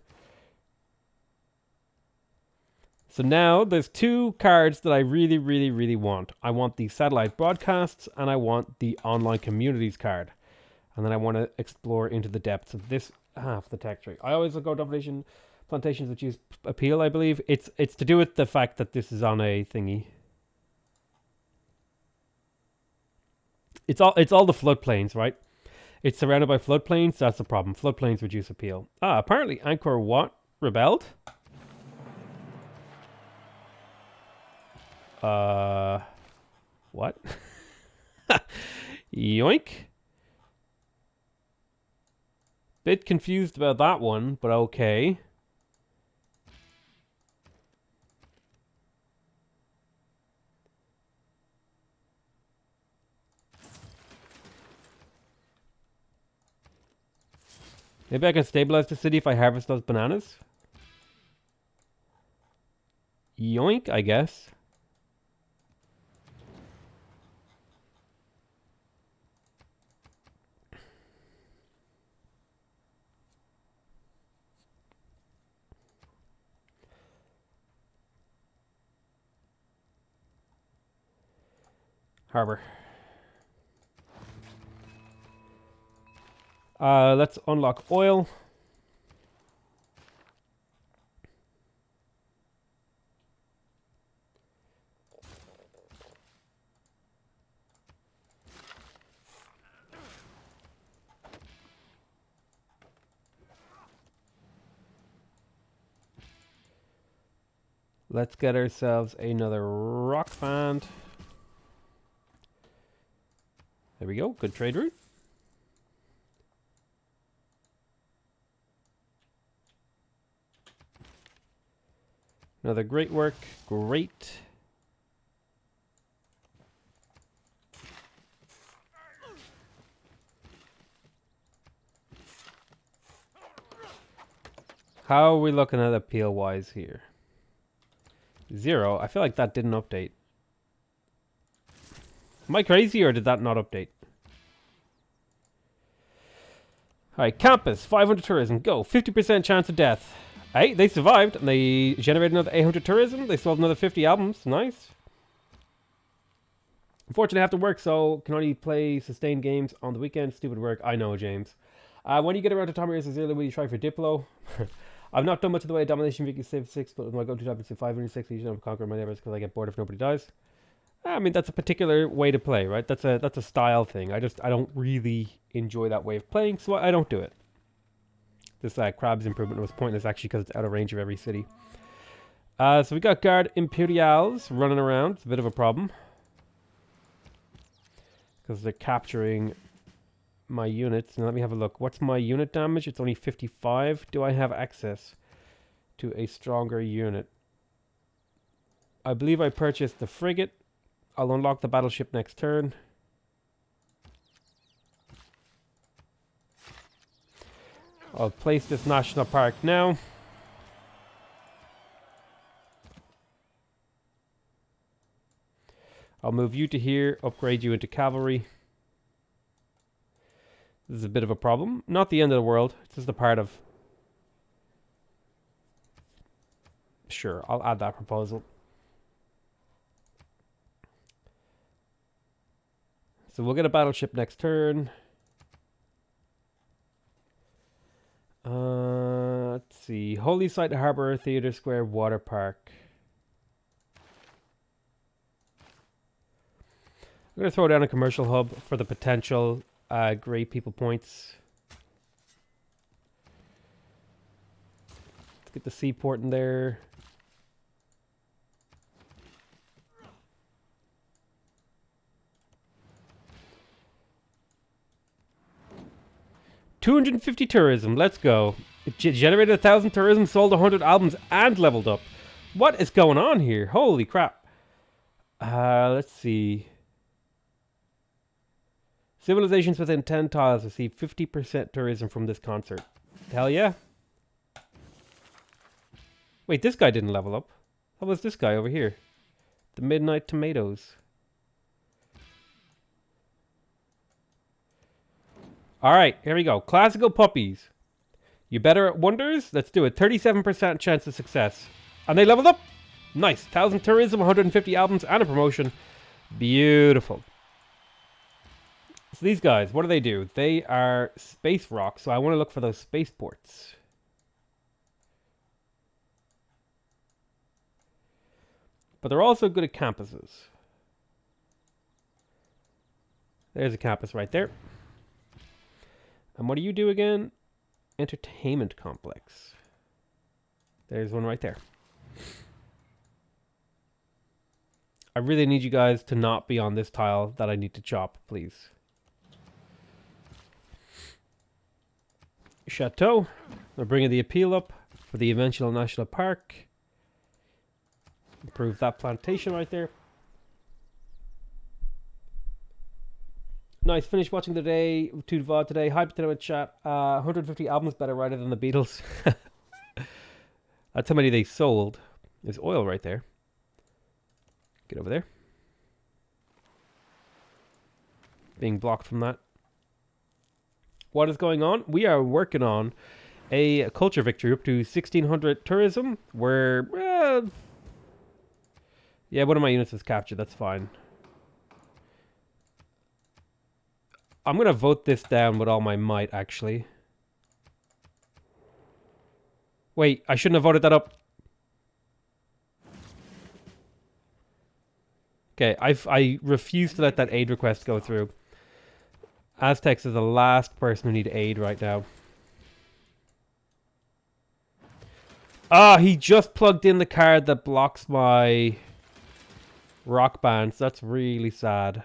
So now there's 2 cards that I really, really, really want. I want the satellite broadcasts and I want the online communities card. And then I want to explore into the depths of this half of the tech tree. I always go domination plantations that use appeal, I believe. It's to do with the fact that this is on a thingy. It's all the floodplains, right? It's surrounded by floodplains. That's the problem. Floodplains reduce appeal. Apparently Angkor Wat rebelled. What? Yoink. Bit confused about that one, but okay. Maybe I can stabilize the city if I harvest those bananas. Yoink, I guess. Harbor. Let's unlock oil. Let's get ourselves another rock band. There we go. Good trade route. Another great work. Great. How are we looking at appeal wise here? 0. I feel like that didn't update. Am I crazy or did that not update? Alright, campus, 500 tourism, go. 50% chance of death. Hey, they survived and they generated another 800 tourism. They sold another 50 albums. Nice. Unfortunately, I have to work, so can only play sustained games on the weekend. Stupid work. I know, James. When you get around to Tommy Racing Zero, will you try for Diplo? I've not done much of the way of domination Vicky Civ 6, but my go-to topic is 506. I usually don't conquer my neighbors because I get bored if nobody dies. I mean, that's a particular way to play, right? That's a style thing. I don't really enjoy that way of playing, so I don't do it. This crab's improvement was pointless actually because it's out of range of every city. So we got Guard Imperials running around. It's a bit of a problem because they're capturing my units. Now let me have a look. What's my unit damage? It's only 55. Do I have access to a stronger unit? I believe I purchased the frigate. I'll unlock the battleship next turn. I'll place this national park now. I'll move you to here, upgrade you into cavalry. This is a bit of a problem. Not the end of the world. It's just a part of... Sure, I'll add that proposal. So we'll get a battleship next turn. Let's see. Holy Site, Harbour, Theatre Square, Water Park. I'm going to throw down a commercial hub for the potential great people points. Let's get the seaport in there. $250 tourism. Let's go. It generated 1,000 tourism, sold 100 albums, and leveled up. What is going on here? Holy crap. Let's see. Civilizations within 10 tiles receive 50% tourism from this concert. Hell yeah. Wait, this guy didn't level up. How was this guy over here? The Midnight Tomatoes. Alright, here we go. Classical puppies. You better at wonders? Let's do it. 37% chance of success. And they leveled up? Nice. 1,000 tourism, 150 albums, and a promotion. Beautiful. So these guys, what do? They are space rocks, so I want to look for those spaceports. But they're also good at campuses. There's a campus right there. And what do you do again? Entertainment complex. There's one right there. I really need you guys to not be on this tile that I need to chop, please. Chateau. We're bringing the appeal up for the eventual national park. Improve that plantation right there. Nice. Finished watching the day. To VOD today. Hi Potato chat. 150 albums better writer than the Beatles. That's how many they sold. There's oil right there. Get over there. Being blocked from that. What is going on? We are working on a culture victory up to 1,600 tourism. We're... yeah, one of my units was captured. That's fine. I'm going to vote this down with all my might, actually. Wait, I shouldn't have voted that up. Okay, I refuse to let that aid request go through. Aztecs is the last person who need aid right now. Ah, he just plugged in the card that blocks my rock bands. That's really sad.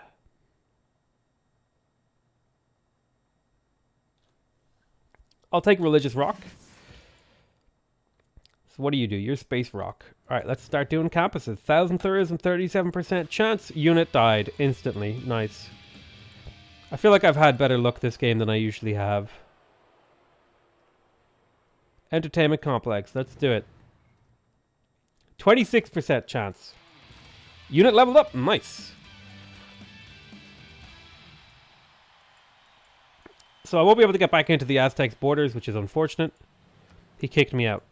I'll take religious rock. So what do? You're space rock. Alright, let's start doing campuses. 1,000 tourism, 37% chance. Unit died instantly. Nice. I feel like I've had better luck this game than I usually have. Entertainment complex. Let's do it. 26% chance. Unit leveled up. Nice. So I won't be able to get back into the Aztecs borders, which is unfortunate. He kicked me out.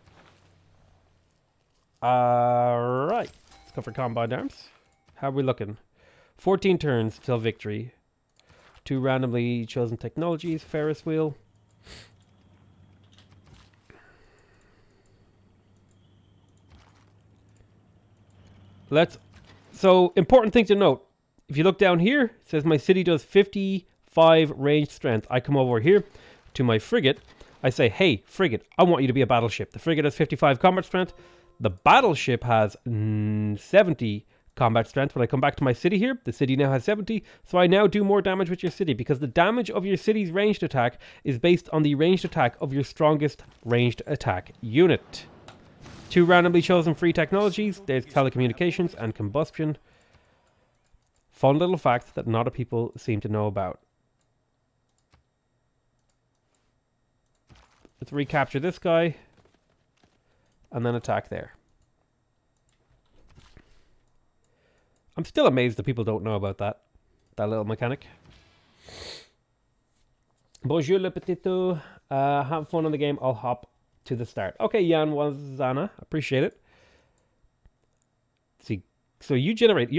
Alright. Let's go for combined arms. How are we looking? 14 turns till victory. 2 randomly chosen technologies. Ferris wheel. So, important thing to note. If you look down here, it says my city does 55 ranged strength. I come over here to my frigate. I say, hey, frigate, I want you to be a battleship. The frigate has 55 combat strength. The battleship has 70 combat strength. When I come back to my city here, the city now has 70. So I now do more damage with your city because the damage of your city's ranged attack is based on the ranged attack of your strongest ranged attack unit. 2 randomly chosen free technologies. There's telecommunications and combustion. Fun little fact that not a lot of people seem to know about. Let's recapture this guy. And then attack there. I'm still amazed that people don't know about that little mechanic. Bonjour le petito. Have fun on the game. I'll hop to the start. Okay, Jan Wazana. Appreciate it. See, so you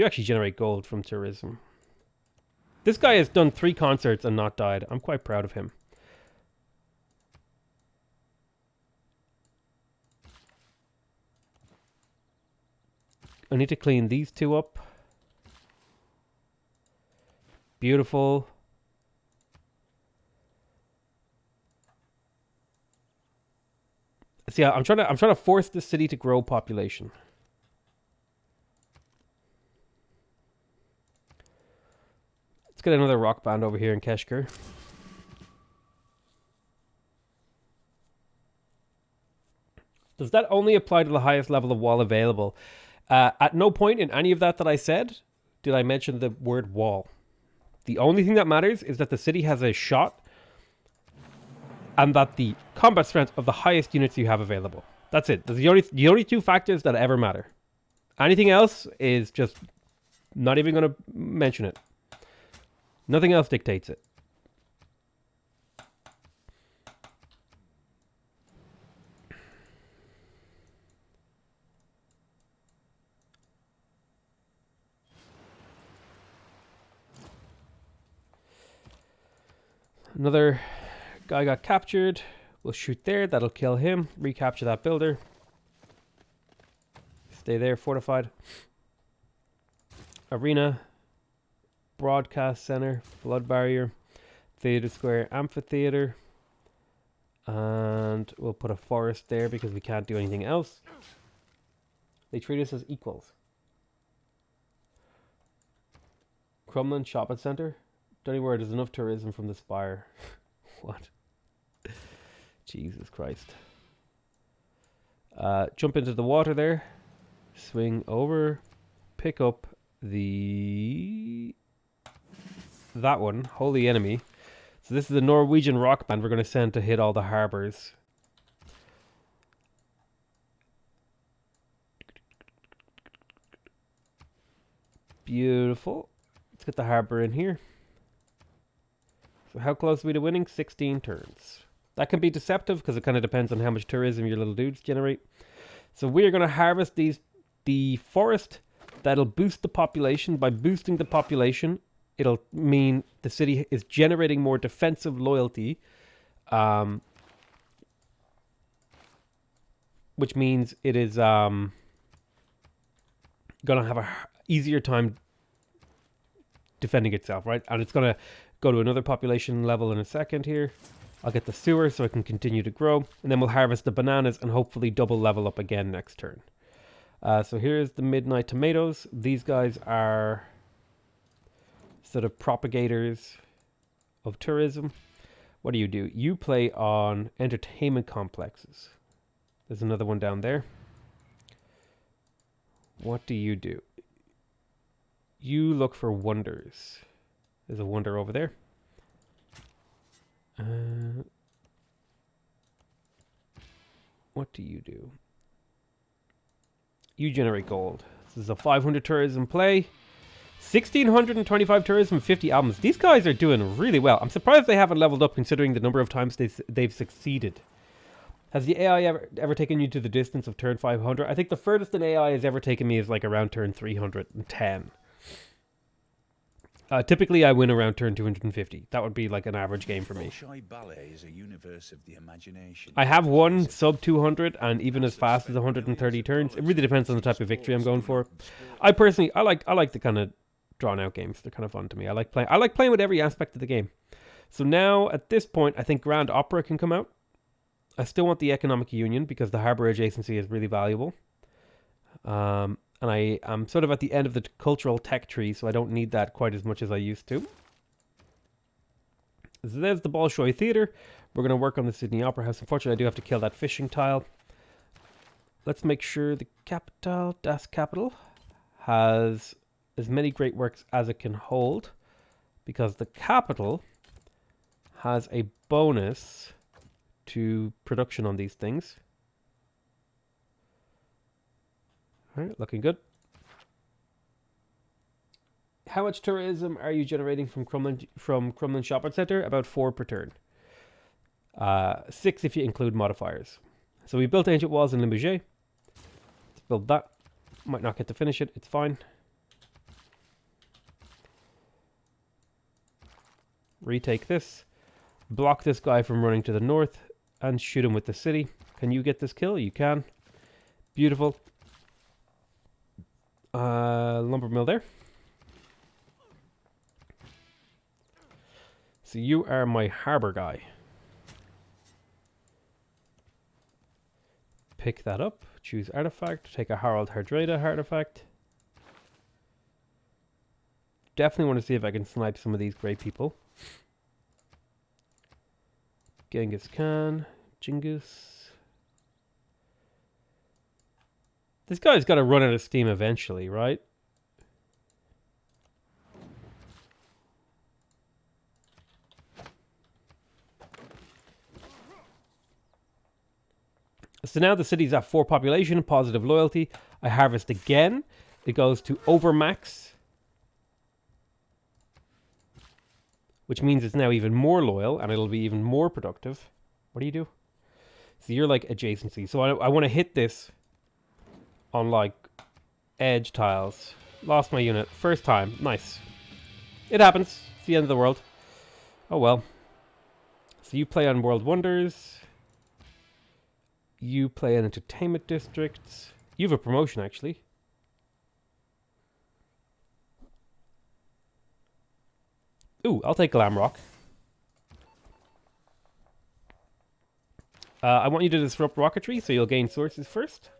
actually generate gold from tourism. This guy has done 3 concerts and not died. I'm quite proud of him. I need to clean these 2 up. Beautiful. See, I'm trying to force the city to grow population. Let's get another rock band over here in Keshkir. Does that only apply to the highest level of wall available? At no point in any of that I said did I mention the word wall. The only thing that matters is that the city has a shot and that the combat strength of the highest units you have available. That's it. That's the only 2 factors that ever matter. Anything else is just not even going to mention it. Nothing else dictates it. Another guy got captured. We'll shoot there. That'll kill him. Recapture that builder. Stay there, fortified. Arena. Broadcast center. Blood barrier. Theater square. Amphitheater. And we'll put a forest there because we can't do anything else. They treat us as equals. Crumlin Shopping Center. Don't even worry, there's enough tourism from the Spire. What? Jesus Christ. Jump into the water there. Swing over. Pick up that one. Holy Enemy. So this is a Norwegian rock band we're going to send to hit all the harbors. Beautiful. Let's get the harbor in here. So how close are we to winning? 16 turns. That can be deceptive because it kind of depends on how much tourism your little dudes generate. So we're going to harvest the forest. That'll boost the population. By boosting the population, it'll mean the city is generating more defensive loyalty. Which means it is going to have a easier time defending itself, right? And it's going to go to another population level in a second here. I'll get the sewer so it can continue to grow. And then we'll harvest the bananas and hopefully double level up again next turn. So here's the Midnight Tomatoes. These guys are sort of propagators of tourism. What do? You play on entertainment complexes. There's another one down there. What do? You look for wonders. There's a wonder over there. What do? You generate gold. This is a 500 tourism play. 1,625 tourism, 50 albums. These guys are doing really well. I'm surprised they haven't leveled up considering the number of times they've succeeded. Has the AI ever taken you to the distance of turn 500? I think the furthest an AI has ever taken me is like around turn 310. Typically, I win around turn 250. That would be like an average game for me. Ballet is a universe of the imagination. I have won sub 200 and even as fast as 130 turns. It really depends on the type of victory I'm going for. I personally, I like the kind of drawn out games. They're kind of fun to me. I like playing with every aspect of the game. So now at this point, I think Grand Opera can come out. I still want the Economic Union because the harbor adjacency is really valuable. And I am sort of at the end of the cultural tech tree, so I don't need that quite as much as I used to. So there's the Bolshoi Theatre. We're going to work on the Sydney Opera House. Unfortunately, I do have to kill that fishing tile. Let's make sure the capital, Das Capital, has as many great works as it can hold, because the capital has a bonus to production on these things. All right, looking good. How much tourism are you generating from Crumlin Shopping Centre? About 4 per turn. 6 if you include modifiers. So we built ancient walls in Limouget. Let's build that. Might not get to finish it. It's fine. Retake this. Block this guy from running to the north. And shoot him with the city. Can you get this kill? You can. Beautiful. Lumber mill there. So you are my harbor guy. Pick that up. Choose artifact. Take a Harald Hardrada artifact. Definitely want to see if I can snipe some of these great people. Genghis Khan. Genghis. This guy's got to run out of steam eventually, right? So now the city's at 4 population, positive loyalty. I harvest again. It goes to overmax. Which means it's now even more loyal and it'll be even more productive. What do you do? So you're like adjacency. So I want to hit this on like edge tiles. Lost my unit. First time. Nice. It happens. It's the end of the world. Oh well. So you play on World Wonders. You play in entertainment districts. You have a promotion, actually. Ooh, I'll take Glamrock. I want you to disrupt rocketry, so you'll gain sources first.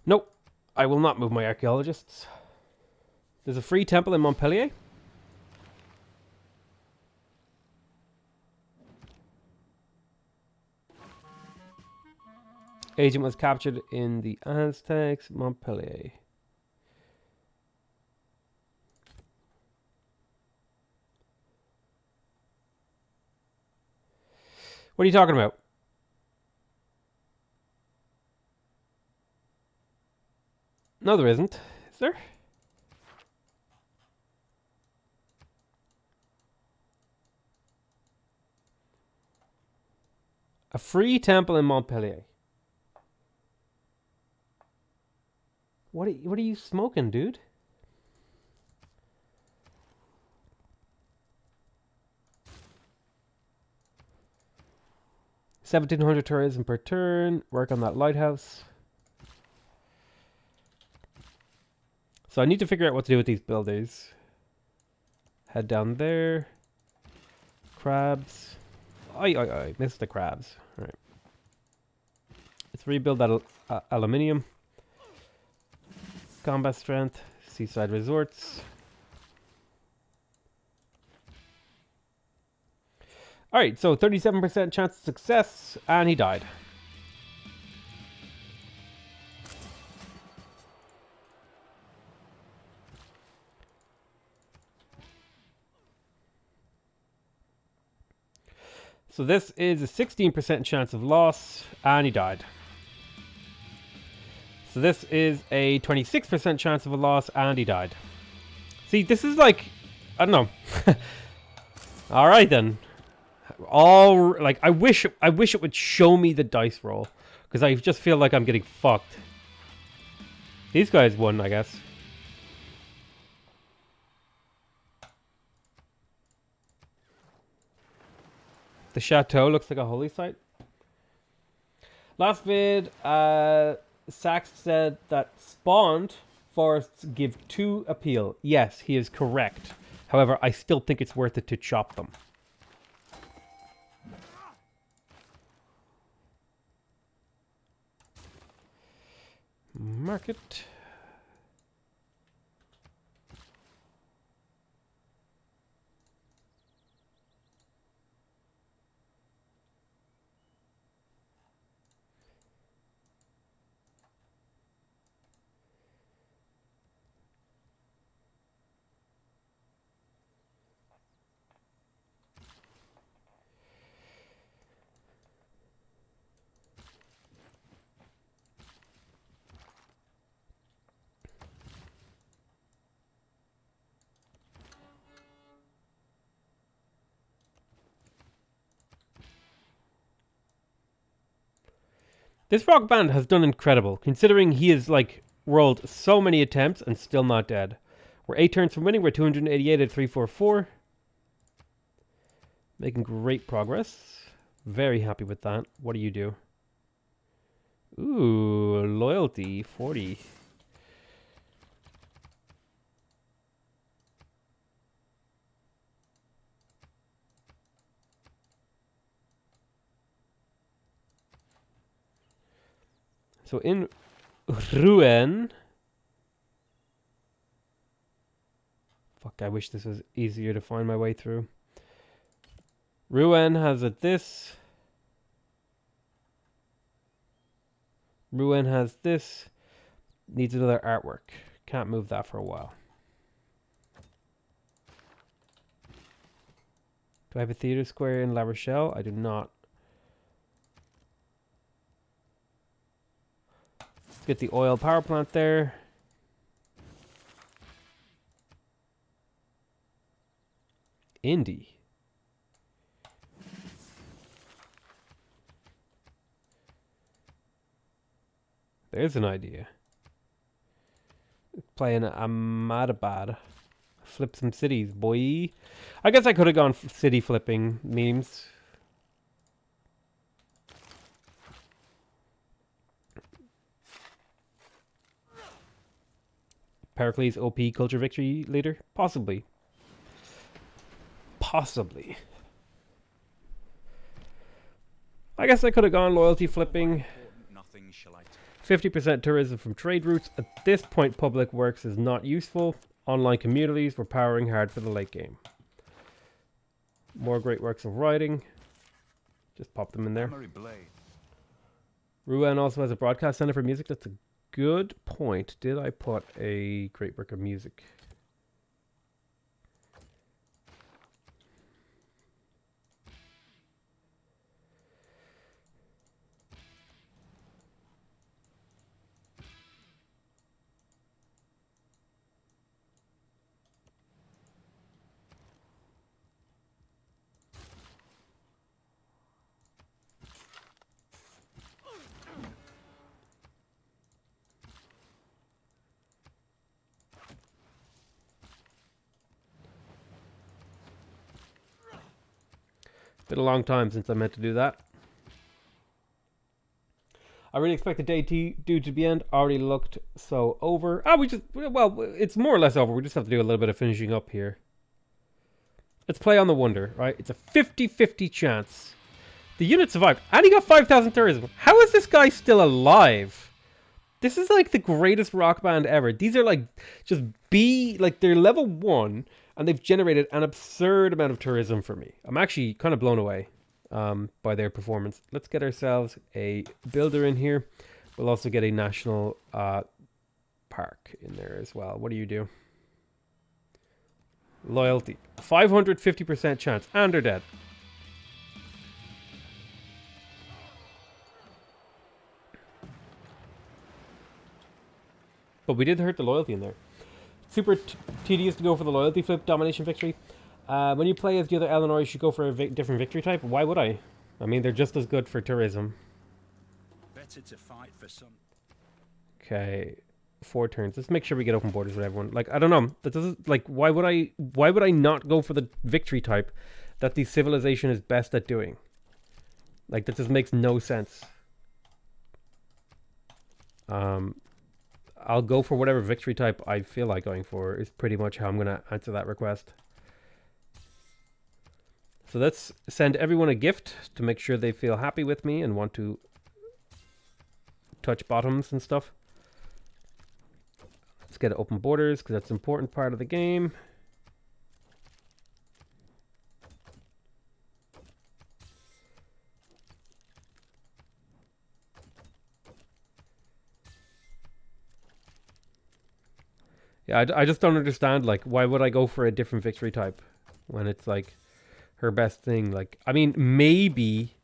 Nope, I will not move my archaeologists. There's a free temple in Montpellier. Agent was captured in the Aztecs, Montpellier. What are you talking about? No, there isn't. Is there? A free temple in Montpellier. What are you smoking, dude? $1,700 tourism per turn. Work on that lighthouse. So I need to figure out what to do with these builders. Head down there. Crabs. I missed the crabs. All right. Let's rebuild that aluminium. Combat strength. Seaside resorts. Alright, so 37% chance of success, and he died. So this is a 16% chance of loss, and he died. So this is a 26% chance of a loss, and he died. See, this is like, I don't know. Alright then. I wish it would show me the dice roll, because I just feel like I'm getting fucked. These guys won, I guess. The chateau looks like a holy site. Last vid, Sax said that spawned forests give 2 appeal. Yes, he is correct. However, I still think it's worth it to chop them. Market. This rock band has done incredible, considering he has, like, rolled so many attempts and still not dead. We're 8 turns from winning. We're 288 at 344. Making great progress. Very happy with that. What do you do? Ooh, loyalty, 40. So in Rouen... Fuck, I wish this was easier to find my way through. Rouen has a this. Rouen has this. Needs another artwork. Can't move that for a while. Do I have a theater square in La Rochelle? I do not. Let's get the oil power plant there. Indy. There's an idea. Playing Ahmadabad. Flip some cities, boy. I guess I could have gone city flipping memes. Pericles OP culture victory leader? Possibly. Possibly. I guess I could have gone loyalty flipping. 50% tourism from trade routes. At this point, public works is not useful. Online communities, we're powering hard for the late game. More great works of writing. Just pop them in there. Rouen also has a broadcast center for music. That's a good point. Did I put a great work of music? Been a long time since I meant to do that. I really expect the day due to be end. Already looked so over. Well, it's more or less over. We just have to do a little bit of finishing up here. Let's play on the wonder, right? It's a 50-50 chance. The unit survived. And he got 5,000 tourism. How is this guy still alive? This is like the greatest rock band ever. These are like just they're level 1 and they've generated an absurd amount of tourism for me. I'm actually kind of blown away by their performance. Let's get ourselves a builder in here. We'll also get a national park in there as well. What do you do? Loyalty. 550% chance. And they're dead. But we did hurt the loyalty in there. Super tedious to go for the loyalty flip domination victory. When you play as the other Eleanor, you should go for a different victory type. Why would I? I mean, they're just as good for tourism. Better to fight for some. Okay, 4 turns. Let's make sure we get open borders with everyone. Like, I don't know. That doesn't like. Why would I not go for the victory type that the civilization is best at doing? Like, that just makes no sense. I'll go for whatever victory type I feel like going for is pretty much how I'm going to answer that request. So let's send everyone a gift to make sure they feel happy with me and want to touch bottoms and stuff. Let's get open borders because that's an important part of the game. Yeah, I just don't understand, like, why would I go for a different victory type when it's, like, her best thing? Like, I mean, maybe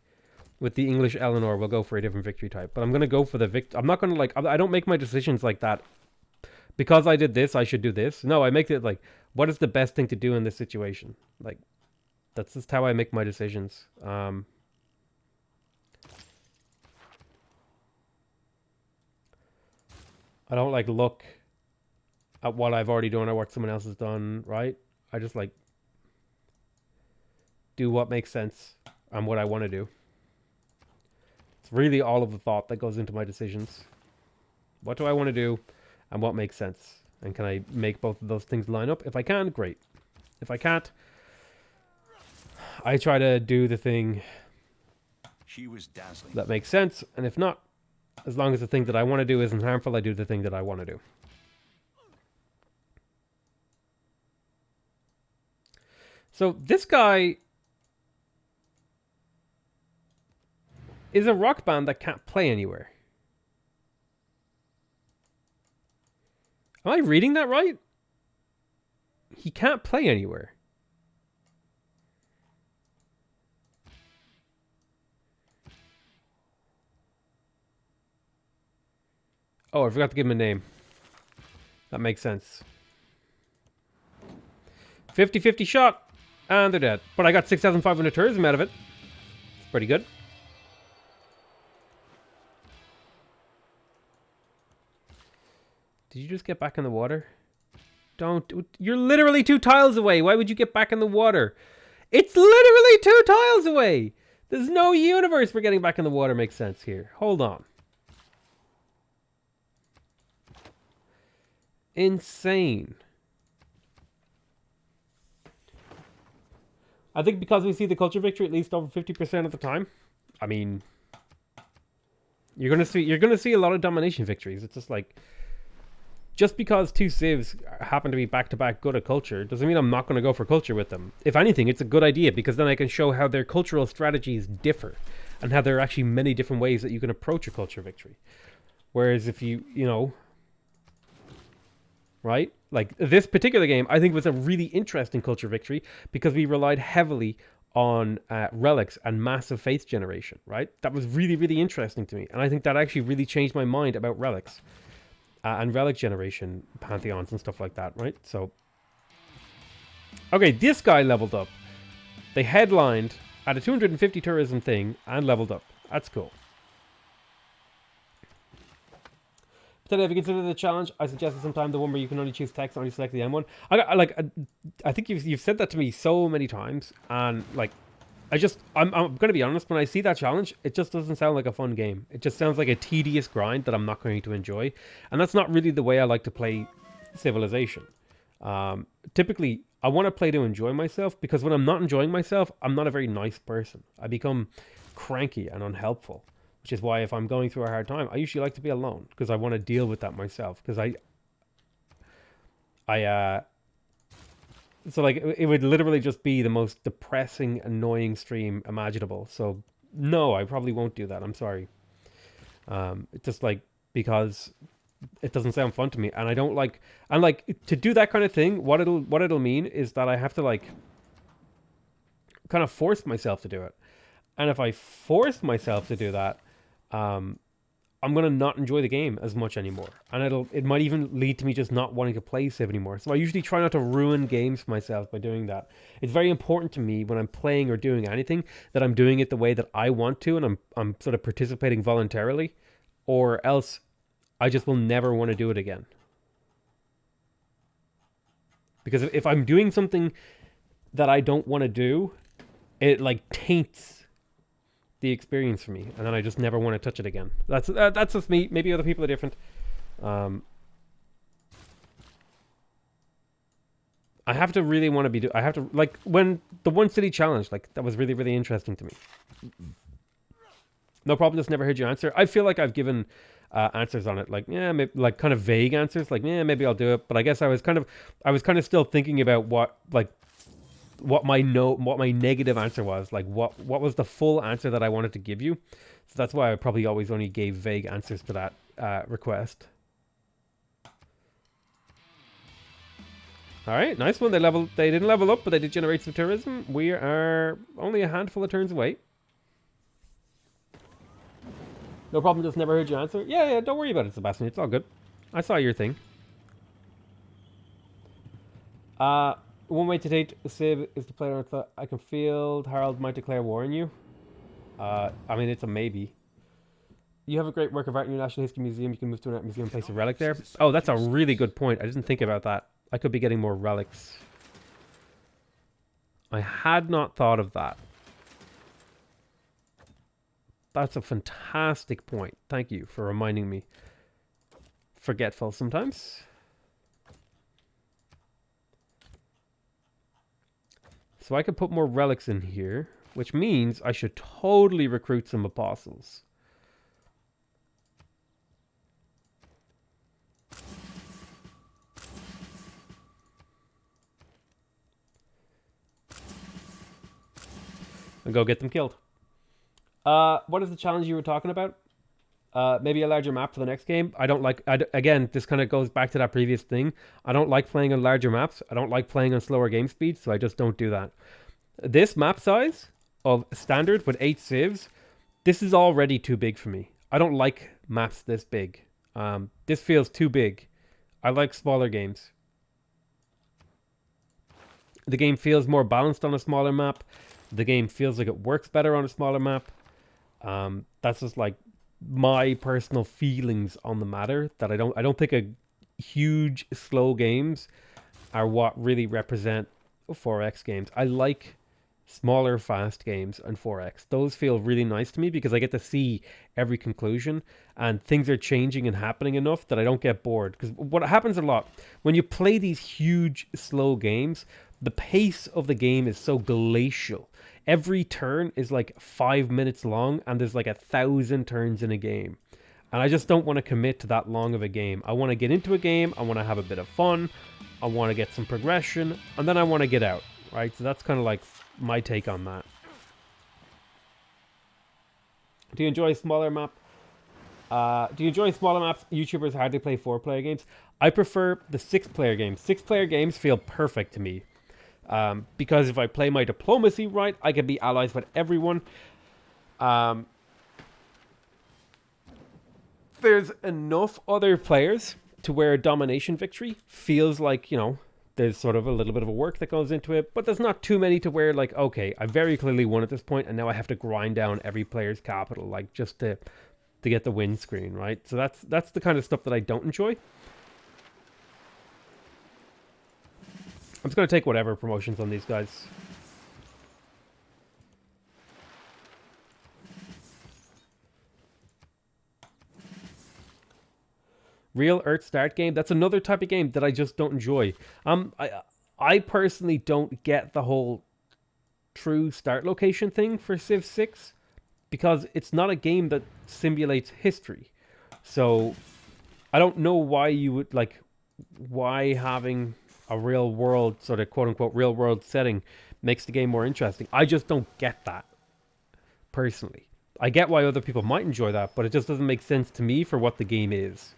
with the English Eleanor, we'll go for a different victory type. But I'm going to go for the I'm not going to, like, I don't make my decisions like that. Because I did this, I should do this. No, I make it, like, what is the best thing to do in this situation? Like, that's just how I make my decisions. I don't like look at what I've already done or what someone else has done, right? I just like do what makes sense and what I want to do. It's really all of the thought that goes into my decisions. What do I want to do and what makes sense? And can I make both of those things line up? If I can, great. If I can't, I try to do the thing She was dazzling. that makes sense. And if not, as long as the thing that I want to do isn't harmful, I do the thing that I want to do. So this guy is a rock band that can't play anywhere. Am I reading that right? He can't play anywhere. Oh, I forgot to give him a name. That makes sense. 50-50 shot. And they're dead. But I got 6,500 tourism out of it. It's pretty good. Did you just get back in the water? Don't. You're literally 2 tiles away. Why would you get back in the water? It's literally 2 tiles away. There's no universe for getting back in the water makes sense here. Hold on. Insane. I think because we see the culture victory at least over 50% of the time. I mean, you're gonna see a lot of domination victories. It's just like, just because 2 civs happen to be back-to-back good at culture doesn't mean I'm not going to go for culture with them. If anything, it's a good idea because then I can show how their cultural strategies differ and how there are actually many different ways that you can approach a culture victory. Whereas if you know, right? Like this particular game, I think was a really interesting culture victory because we relied heavily on relics and massive faith generation, right? That was really, really interesting to me. And I think that actually really changed my mind about relics. And relic generation pantheons and stuff like that, right? So, okay, this guy leveled up. They headlined at a 250 tourism thing and leveled up. That's cool. But have you considered the challenge? I suggested sometime the one where you can only choose text and only select the M1. I think you've said that to me so many times, and like, I'm going to be honest, when I see that challenge, it just doesn't sound like a fun game. It just sounds like a tedious grind that I'm not going to enjoy. And that's not really the way I like to play Civilization. Typically, I want to play to enjoy myself, because when I'm not enjoying myself, I'm not a very nice person. I become cranky and unhelpful, which is why if I'm going through a hard time, I usually like to be alone, because I want to deal with that myself. Because so like it would literally just be the most depressing, annoying stream imaginable. So no, I probably won't do that. I'm sorry. It's just like, because it doesn't sound fun to me, and I don't like. And like, to do that kind of thing, what it'll mean is that I have to like kind of force myself to do it. And if I force myself to do that, I'm gonna not enjoy the game as much anymore, and it might even lead to me just not wanting to play Civ anymore. So I usually try not to ruin games for myself by doing that. It's very important to me when I'm playing or doing anything that I'm doing it the way that I want to, and I'm sort of participating voluntarily, or else I just will never want to do it again. Because if I'm doing something that I don't want to do, it like taints the experience for me, and then I just never want to touch it again. That's just me. Maybe other people are different. I have to really want to be. I have to, like, when the one city challenge, like, that was really, really interesting to me. No problem. Just never heard your answer. I feel like I've given answers on it, like, yeah, maybe, like kind of vague answers, like, yeah, maybe I'll do it. But I guess I was kind of still thinking about what my negative answer was, like what was the full answer that I wanted to give you. So that's why I probably always only gave vague answers to that request. All right, nice one. They didn't level up, but they did generate some tourism. We are only a handful of turns away. No problem, just never heard your answer. Yeah, don't worry about it, Sebastian. It's all good. I saw your thing. One way to date Civ is to play around with I can field. Harold might declare war on you. I mean, it's a maybe. You have a great work of art in your National History Museum. You can move to an art museum and place a relic there. Oh, that's a really good point. I didn't think about that. I could be getting more relics. I had not thought of that. That's a fantastic point. Thank you for reminding me. Forgetful sometimes. So I could put more relics in here, which means I should totally recruit some apostles. And go get them killed. What is the challenge you were talking about? Maybe a larger map for the next game. I don't like... again, this kind of goes back to that previous thing. I don't like playing on larger maps. I don't like playing on slower game speeds, so I just don't do that. This map size of standard with 8 civs, this is already too big for me. I don't like maps this big. This feels too big. I like smaller games. The game feels more balanced on a smaller map. The game feels like it works better on a smaller map. That's just like my personal feelings on the matter. That I don't think a huge slow games are what really represent 4X games. I like smaller fast games and 4X. Those feel really nice to me because I get to see every conclusion and things are changing and happening enough that I don't get bored. Because what happens a lot when you play these huge slow games, the pace of the game is so glacial. Every turn is like 5 minutes long and there's like 1,000 turns in a game. And I just don't want to commit to that long of a game. I want to get into a game, I want to have a bit of fun, I want to get some progression, and then I want to get out, right? So that's kind of like my take on that. Do you enjoy smaller map? Do you enjoy smaller maps? YouTubers hardly play 4-player games. I prefer the 6-player games. 6-player games feel perfect to me. Because if I play my diplomacy right, I can be allies with everyone. There's enough other players to where a domination victory feels like, you know, there's sort of a little bit of a work that goes into it, but there's not too many to where like, okay, I very clearly won at this point and now I have to grind down every player's capital, like just to get the win screen, right? So that's the kind of stuff that I don't enjoy. I'm just going to take whatever promotions on these guys. Real Earth start game. That's another type of game that I just don't enjoy. I personally don't get the whole true start location thing for Civ 6 because it's not a game that simulates history. So I don't know why you would like, why having a real world sort of quote unquote real world setting makes the game more interesting. I just don't get that personally. I get why other people might enjoy that, but it just doesn't make sense to me for what the game is.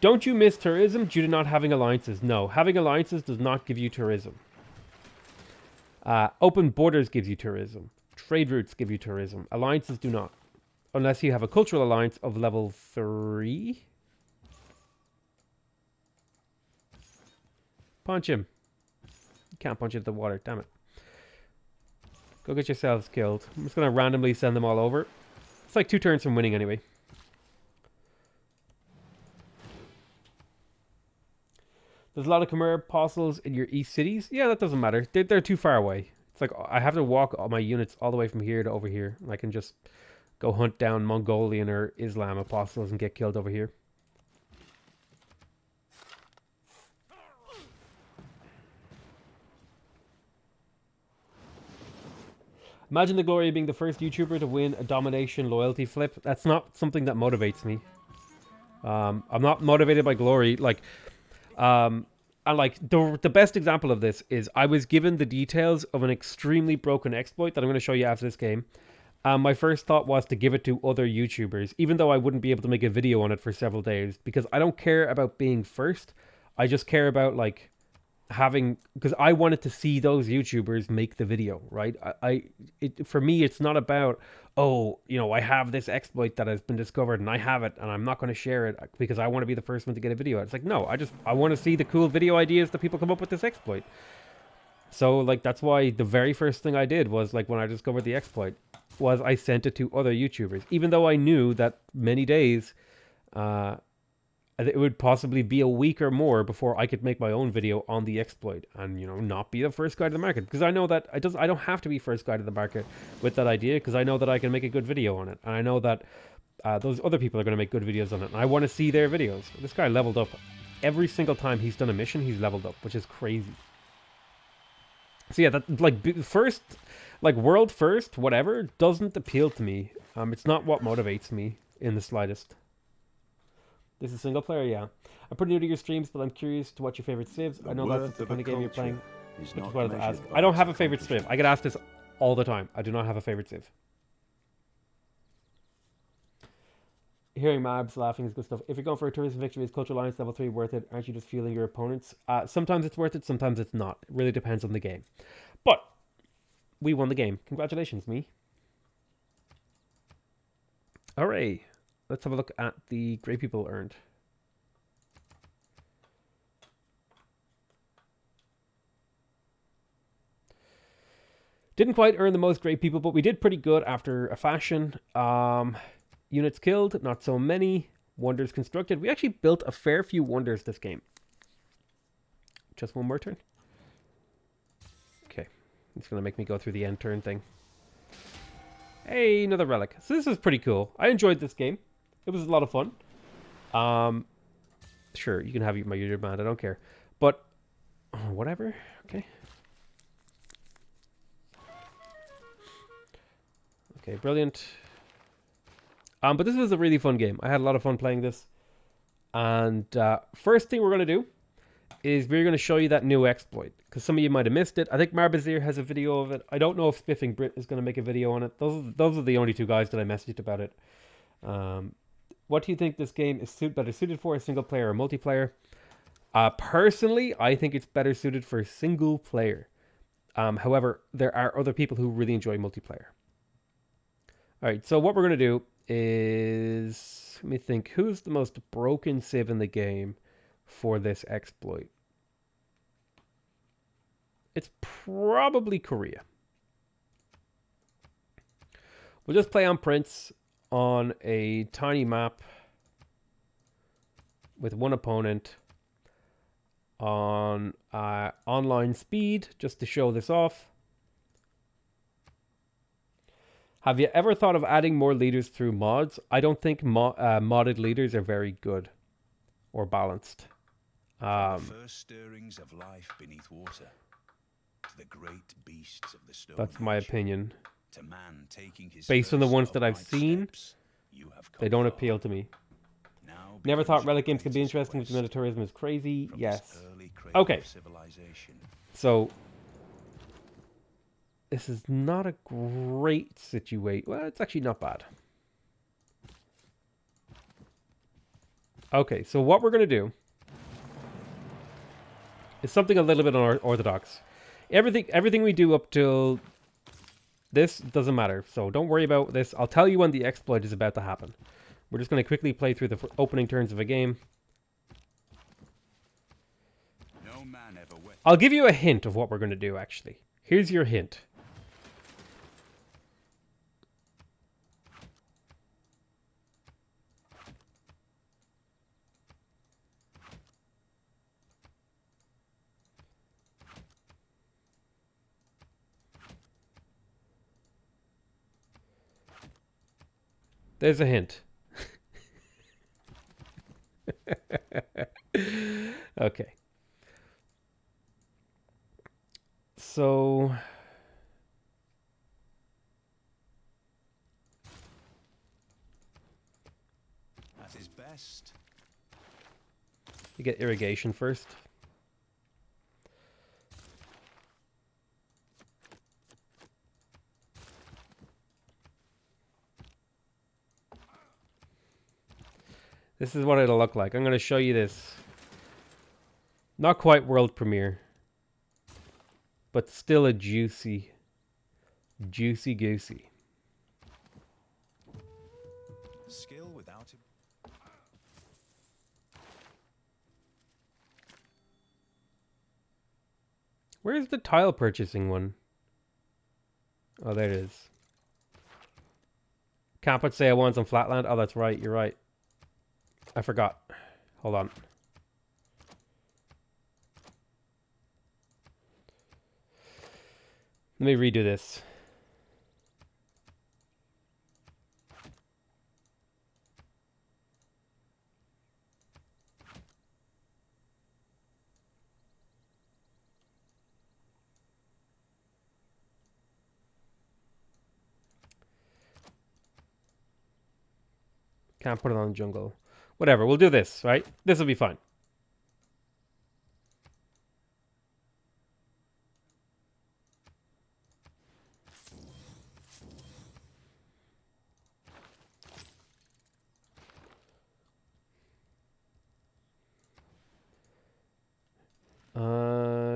Don't you miss tourism due to not having alliances? No, having alliances does not give you tourism. Open borders gives you tourism. Trade routes give you tourism. Alliances do not. Unless you have a cultural alliance of level 3. Punch him. You can't punch into the water, damn it. Go get yourselves killed. I'm just going to randomly send them all over. It's like 2 turns from winning anyway. There's a lot of Khmer apostles in your east cities. Yeah, that doesn't matter. They're too far away. It's like I have to walk all my units all the way from here to over here. And I can just go hunt down Mongolian or Islam apostles and get killed over here. Imagine the glory of being the first YouTuber to win a domination loyalty flip. That's not something that motivates me. I'm not motivated by glory. Like, and like the best example of this is I was given the details of an extremely broken exploit that I'm going to show you after this game. My first thought was to give it to other YouTubers, even though I wouldn't be able to make a video on it for several days, because I don't care about being first. I just care about like having, because I wanted to see those YouTubers make the video, right? For me, it's not about, oh, you know, I have this exploit that has been discovered and I have it and I'm not going to share it because I want to be the first one to get a video. It's like, no, I want to see the cool video ideas that people come up with this exploit. So like that's why the very first thing I did was like when I discovered the exploit was I sent it to other YouTubers, even though I knew that many days it would possibly be a week or more before I could make my own video on the exploit and, you know, not be the first guy to the market. Because I know that I don't have to be first guy to the market with that idea, because I know that I can make a good video on it. And I know that those other people are going to make good videos on it. And I want to see their videos. This guy leveled up. Every single time he's done a mission, he's leveled up, which is crazy. So yeah, that like first, like world first, whatever, doesn't appeal to me. It's not what motivates me in the slightest. This is single player, yeah. I'm pretty new to your streams, but I'm curious to what your favorite civs. I know that's the kind of game you're playing. I just wanted to ask. I don't have a favorite civ. I get asked this all the time. I do not have a favorite civ. Hearing Mabs laughing is good stuff. If you're going for a tourism victory, is Cultural Alliance level 3 worth it? Aren't you just feeling your opponents? Sometimes it's worth it, sometimes it's not. It really depends on the game. But we won the game. Congratulations, me. Alright. Let's have a look at the Great People earned. Didn't quite earn the most Great People, but we did pretty good after a fashion. Units killed, not so many. Wonders constructed. We actually built a fair few wonders this game. Just one more turn. Okay. It's going to make me go through the end turn thing. Hey, another relic. So this is pretty cool. I enjoyed this game. It was a lot of fun. Sure, you can have my user band. I don't care. But, whatever. Okay. Okay, brilliant. But this was a really fun game. I had a lot of fun playing this. And first thing we're going to do is we're going to show you that new exploit. Because some of you might have missed it. I think Marbazir has a video of it. I don't know if Spiffing Brit is going to make a video on it. Those are the only two guys that I messaged about it. What do you think this game is better suited for, a single player or multiplayer? Personally, I think it's better suited for single player. However, there are other people who really enjoy multiplayer. Alright, so what we're going to do is... Let me think. Who's the most broken civ in the game for this exploit? It's probably Korea. We'll just play on Prince on a tiny map with one opponent on online speed, just to show this off. Have you ever thought of adding more leaders through mods? I don't think modded leaders are very good or balanced. First stirrings of life beneath water, to the great beasts of the Stone That's my Age, opinion. to man taking his Based on the first ones that I've upright seen, steps, you have they come don't far. appeal to me. Now Never begins thought your relic games could be greatest interesting, which quest militarism is crazy. from Yes. this early cradle Okay. of civilization. So this is not a great situation. Well, it's actually not bad. Okay, so what we're going to do is something a little bit unorthodox. Everything we do up till this doesn't matter, so don't worry about this. I'll tell you when the exploit is about to happen. We're just going to quickly play through the opening turns of a game. No man ever wet. I'll give you a hint of what we're going to do, actually. Here's your hint. There's a hint. Okay. So At his best. you get irrigation first. This is what it'll look like. I'm going to show you this. Not quite world premiere, but still a juicy goosey. Skill without him. Where's the tile purchasing one? Oh, there it is. Can't put say I want on flatland. Oh, that's right. You're right. I forgot. Hold on. Let me redo this. Can't put it on jungle. Whatever, we'll do this, right? This will be fine.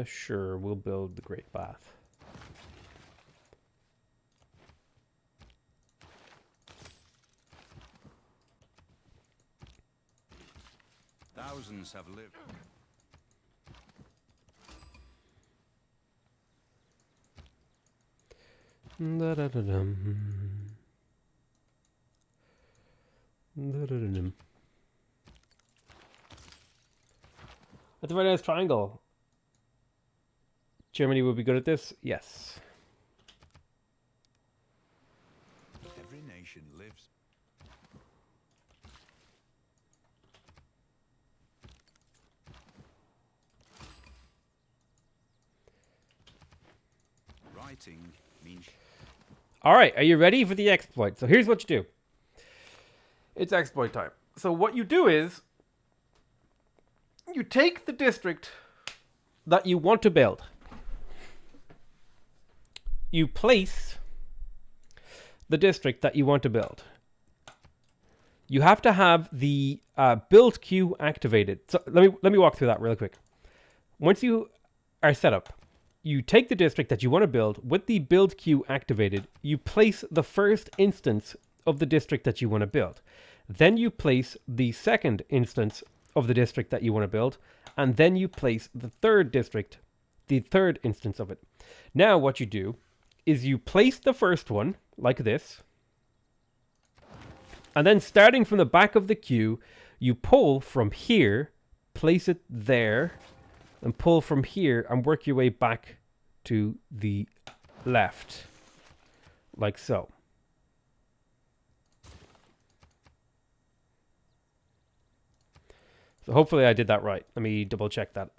Sure, we'll build the Great Bath. Thousands have lived. Da-da-da-dum. Da-da-da-dum. That's a very nice triangle. Germany would be good at this? Yes. Every nation lives. Writing means. All right, are you ready for the exploit? So here's what you do. It's exploit time. So what you do is you take the district that you want to build. You place the district that you want to build. You have to have the build queue activated. So let me walk through that really quick. Once you are set up, you take the district that you want to build with the build queue activated. You place the first instance of the district that you want to build. Then you place the second instance of the district that you want to build, and then you place the third district, the third instance of it. Now what you do is you place the first one like this, and then starting from the back of the queue, you pull from here, place it there, and pull from here and work your way back to the left, like so. So hopefully I did that right. Let me double check that.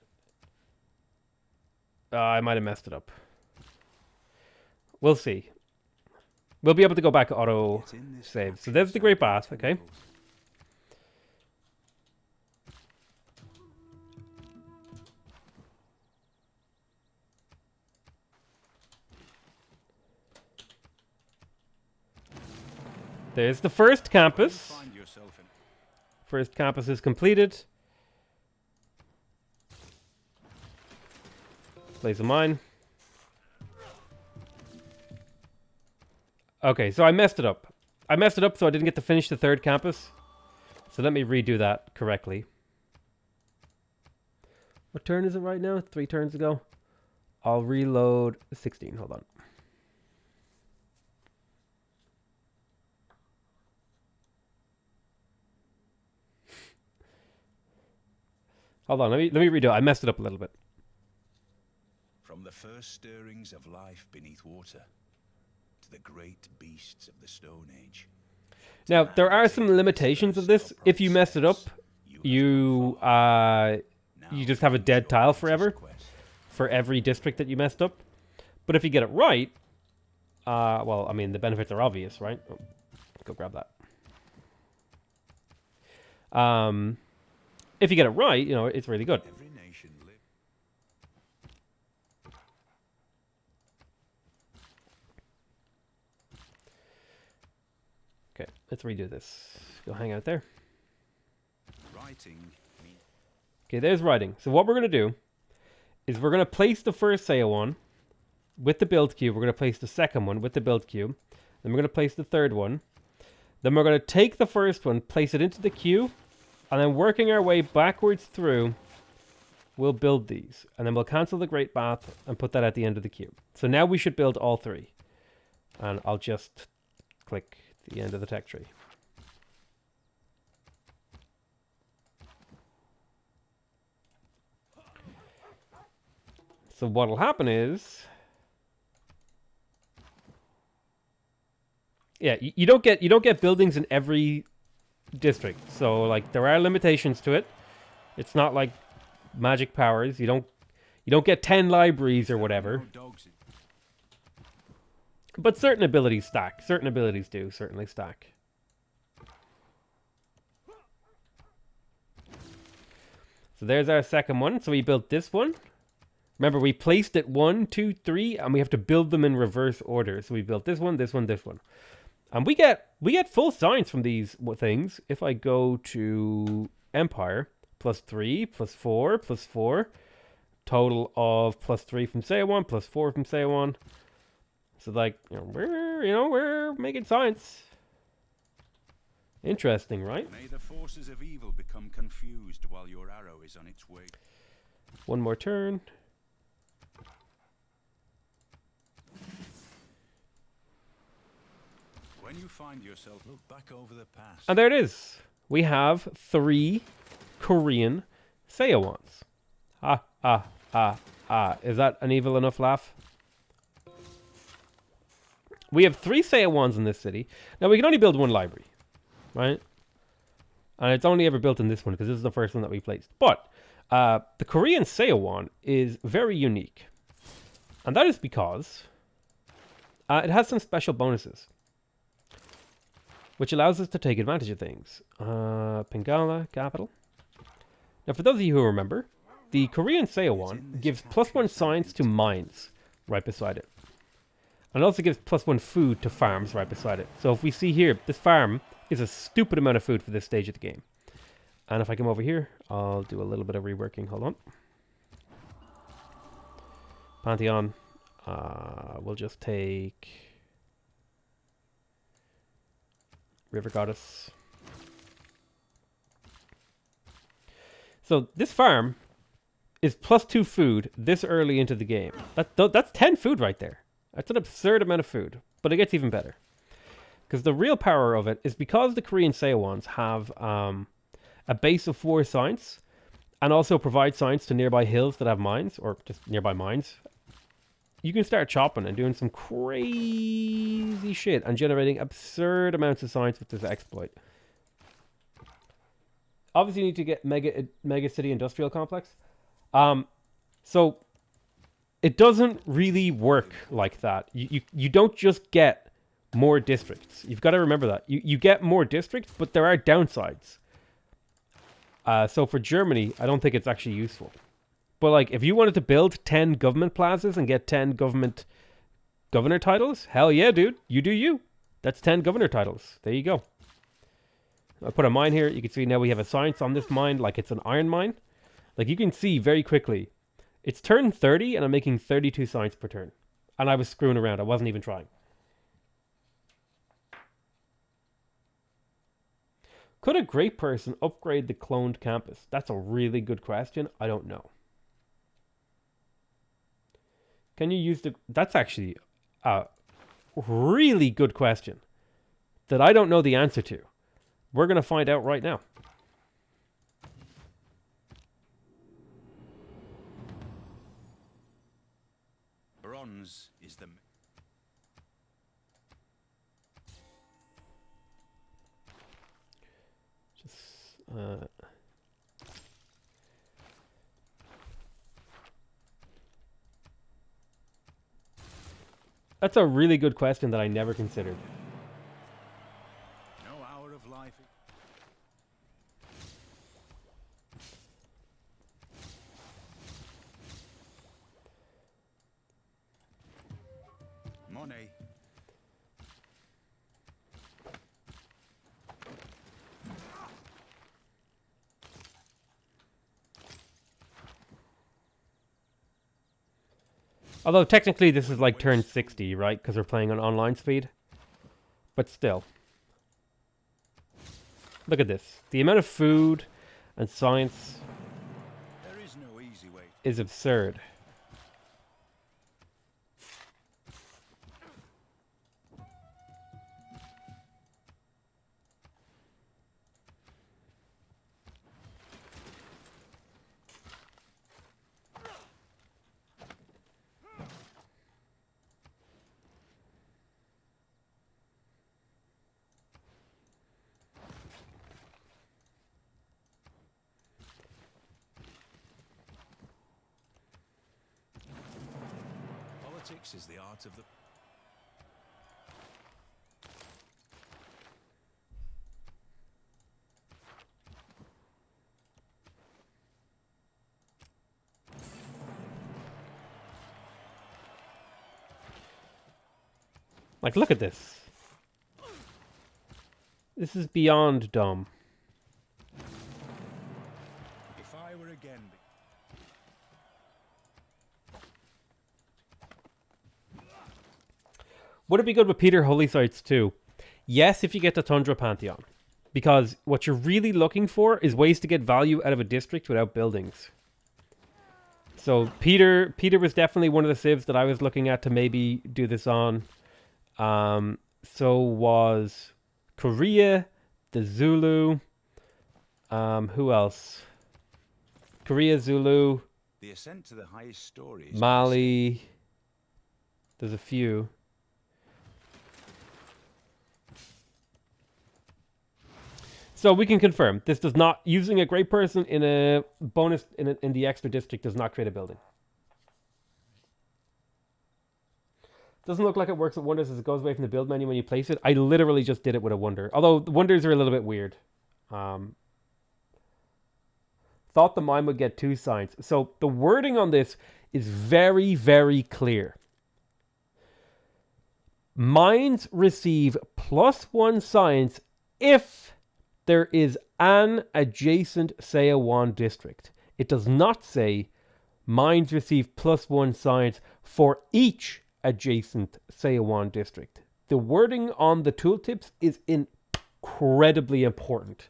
I might have messed it up. We'll see. We'll be able to go back to auto save. So there's the Great Bath, okay? There's the first campus. First campus is completed. Place a mine. Okay, so I messed it up. I messed it up so I didn't get to finish the third campus. So let me redo that correctly. What turn is it right now? 3 turns ago. I'll reload 16. Hold on. Hold on, let me redo it. I messed it up a little bit. From the first stirrings of life beneath water to the great beasts of the Stone Age. Now, there are some limitations of this. If you mess it up, you just have a dead tile forever for every district that you messed up. But if you get it right, well, I mean, the benefits are obvious, right? Oh, go grab that. If you get it right, you know, it's really good. Every nation lives. Okay, let's redo this. Go hang out there. Writing. Okay, there's writing. So what we're going to do is we're going to place the first SAO one with the build queue. We're going to place the second one with the build queue. Then we're going to place the third one. Then we're going to take the first one, place it into the queue, and then working our way backwards through, we'll build these. And then we'll cancel the Great Bath and put that at the end of the cube. So now we should build all 3. And I'll just click the end of the tech tree. So what'll happen is, yeah, you don't get buildings in every district. So like there are limitations to it. It's not like magic powers. You don't get 10 libraries or whatever. But certain abilities stack. Certain abilities do certainly stack. So there's our second one. So we built this one. Remember, we placed it 1, 2, 3, and we have to build them in reverse order. So we built this one, this one, this one. And we get full science from these things. If I go to Empire, +3, +4, +4, total of +3 from Seowon, +4 from Seowon. So like, we're making science. Interesting, right? May the forces of evil become confused while your arrow is on its way. One more turn. When you find yourself, look back over the past. And there it is. We have 3 Korean Seowons. Is that an evil enough laugh? We have 3 Seowons in this city. Now we can only build 1 library, right? And it's only ever built in this one because this is the first one that we placed. But the Korean Seowon is very unique. And that is because it has some special bonuses, which allows us to take advantage of things. Pingala, capital. Now, for those of you who remember, the Korean Seowon gives +1 science to mines right beside it. And it also gives +1 food to farms right beside it. So if we see here, this farm is a stupid amount of food for this stage of the game. And if I come over here, I'll do a little bit of reworking. Hold on. Pantheon. We'll just take River Goddess. So this farm is +2 food this early into the game. That's 10 food right there. That's an absurd amount of food, but it gets even better. Because the real power of it is because the Korean Seowons have a base of 4 science and also provide science to nearby hills that have mines, or just nearby mines. You can start chopping and doing some crazy shit and generating absurd amounts of science with this exploit. Obviously, you need to get mega city industrial complex. So it doesn't really work like that. You don't just get more districts. You've got to remember that. You get more districts, but there are downsides. So for Germany, I don't think it's actually useful. But like, if you wanted to build 10 government plazas and get 10 governor titles, hell yeah, dude. You do you. That's 10 governor titles. There you go. I'll put a mine here. You can see now we have a science on this mine, like it's an iron mine. Like you can see very quickly, it's turn 30 and I'm making 32 science per turn. And I was screwing around. I wasn't even trying. Could a great person upgrade the cloned campus? That's a really good question. I don't know. Can you use the... That's actually a really good question that I don't know the answer to. We're going to find out right now. Bronze is the... That's a really good question that I never considered. No hour of life. Money. Although technically this is like turn 60, right? Because we're playing on online speed. But still. Look at this. The amount of food and science. There is no easy is absurd. Politics is the art of the... Like, look at this. This is beyond dumb. If I were again... Would it be good with Peter Holy Sites too? Yes, if you get the Tundra Pantheon. Because what you're really looking for is ways to get value out of a district without buildings. So Peter was definitely one of the civs that I was looking at to maybe do this on. So was Korea, the Zulu. Who else? Korea, Zulu, The ascent to the highest story is... Mali. There's a few. So we can confirm this does not, using a great person in a bonus in the extra district does not create a building. Doesn't look like it works with wonders as it goes away from the build menu when you place it. I literally just did it with a wonder. Although the wonders are a little bit weird. Thought the mine would get 2 signs. So the wording on this is very, very clear. Mines receive +1 signs if there is an adjacent Sayawan district. It does not say mines receive +1 signs for each adjacent Sayawan district. The wording on the tooltips is incredibly important.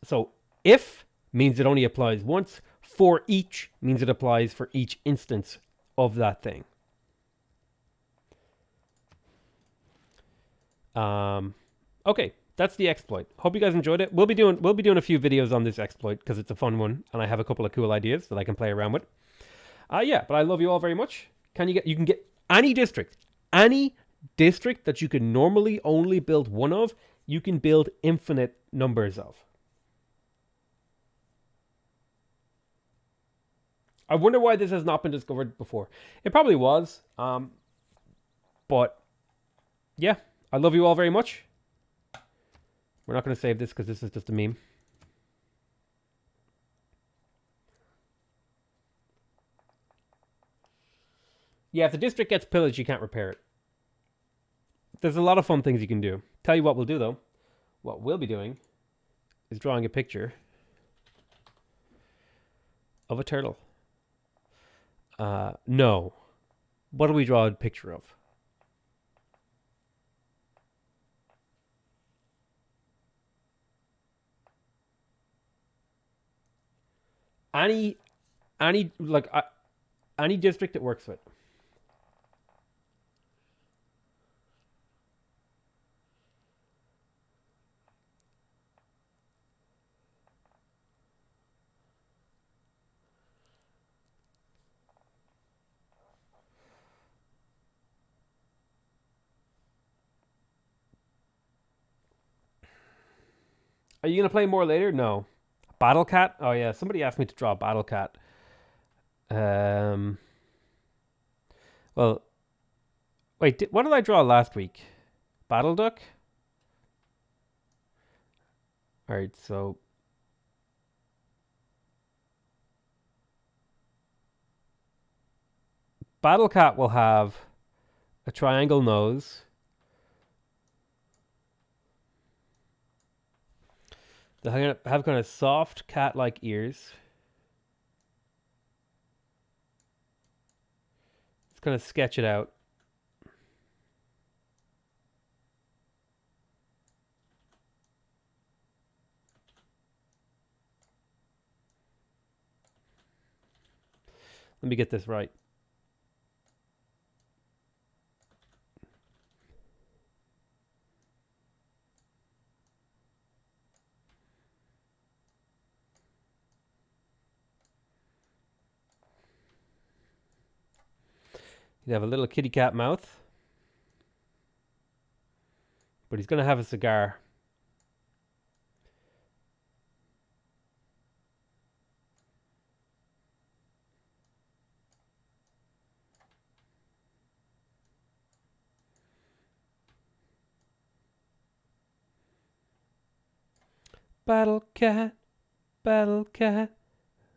So if means it only applies once, for each means it applies for each instance of that thing. Okay, that's the exploit. Hope you guys enjoyed it. We'll be doing a few videos on this exploit because it's a fun one, and I have a couple of cool ideas that I can play around with. Yeah, but I love you all very much. You can get any district that you can normally only build one of, you can build infinite numbers of. I wonder why this has not been discovered before. It probably was, but yeah. I love you all very much. We're not going to save this because this is just a meme. Yeah, if the district gets pillaged, you can't repair it. There's a lot of fun things you can do. Tell you what we'll do, though. What we'll be doing is drawing a picture of a turtle. No. What do we draw a picture of? Any district it works with. Are you gonna play more later? No. Battle Cat? Oh yeah, somebody asked me to draw Battle Cat. Well, wait, what did I draw last week? Battle Duck? Alright, so... Battle Cat will have a triangle nose. They'll have kind of soft cat-like ears. Let's kind of sketch it out. Let me get this right. He'd have a little kitty cat mouth. But he's going to have a cigar. Battle cat, battle cat.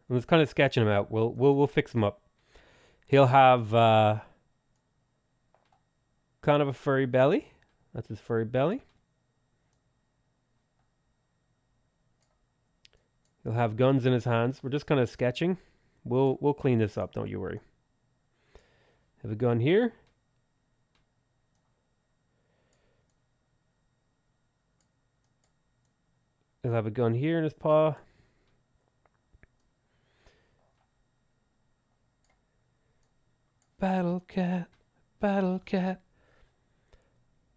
I'm just kind of sketching him out. We'll fix him up. He'll have kind of a furry belly. That's his furry belly. He'll have guns in his hands. We're just kind of sketching. We'll clean this up, don't you worry. Have a gun here. He'll have a gun here in his paw. Battle cat, battle cat.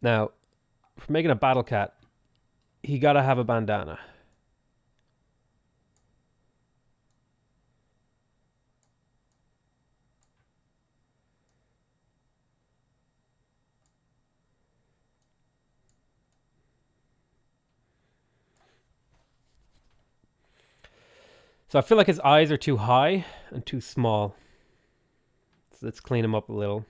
Now, for making a battle cat, he gotta have a bandana. So I feel like his eyes are too high and too small. So let's clean him up a little.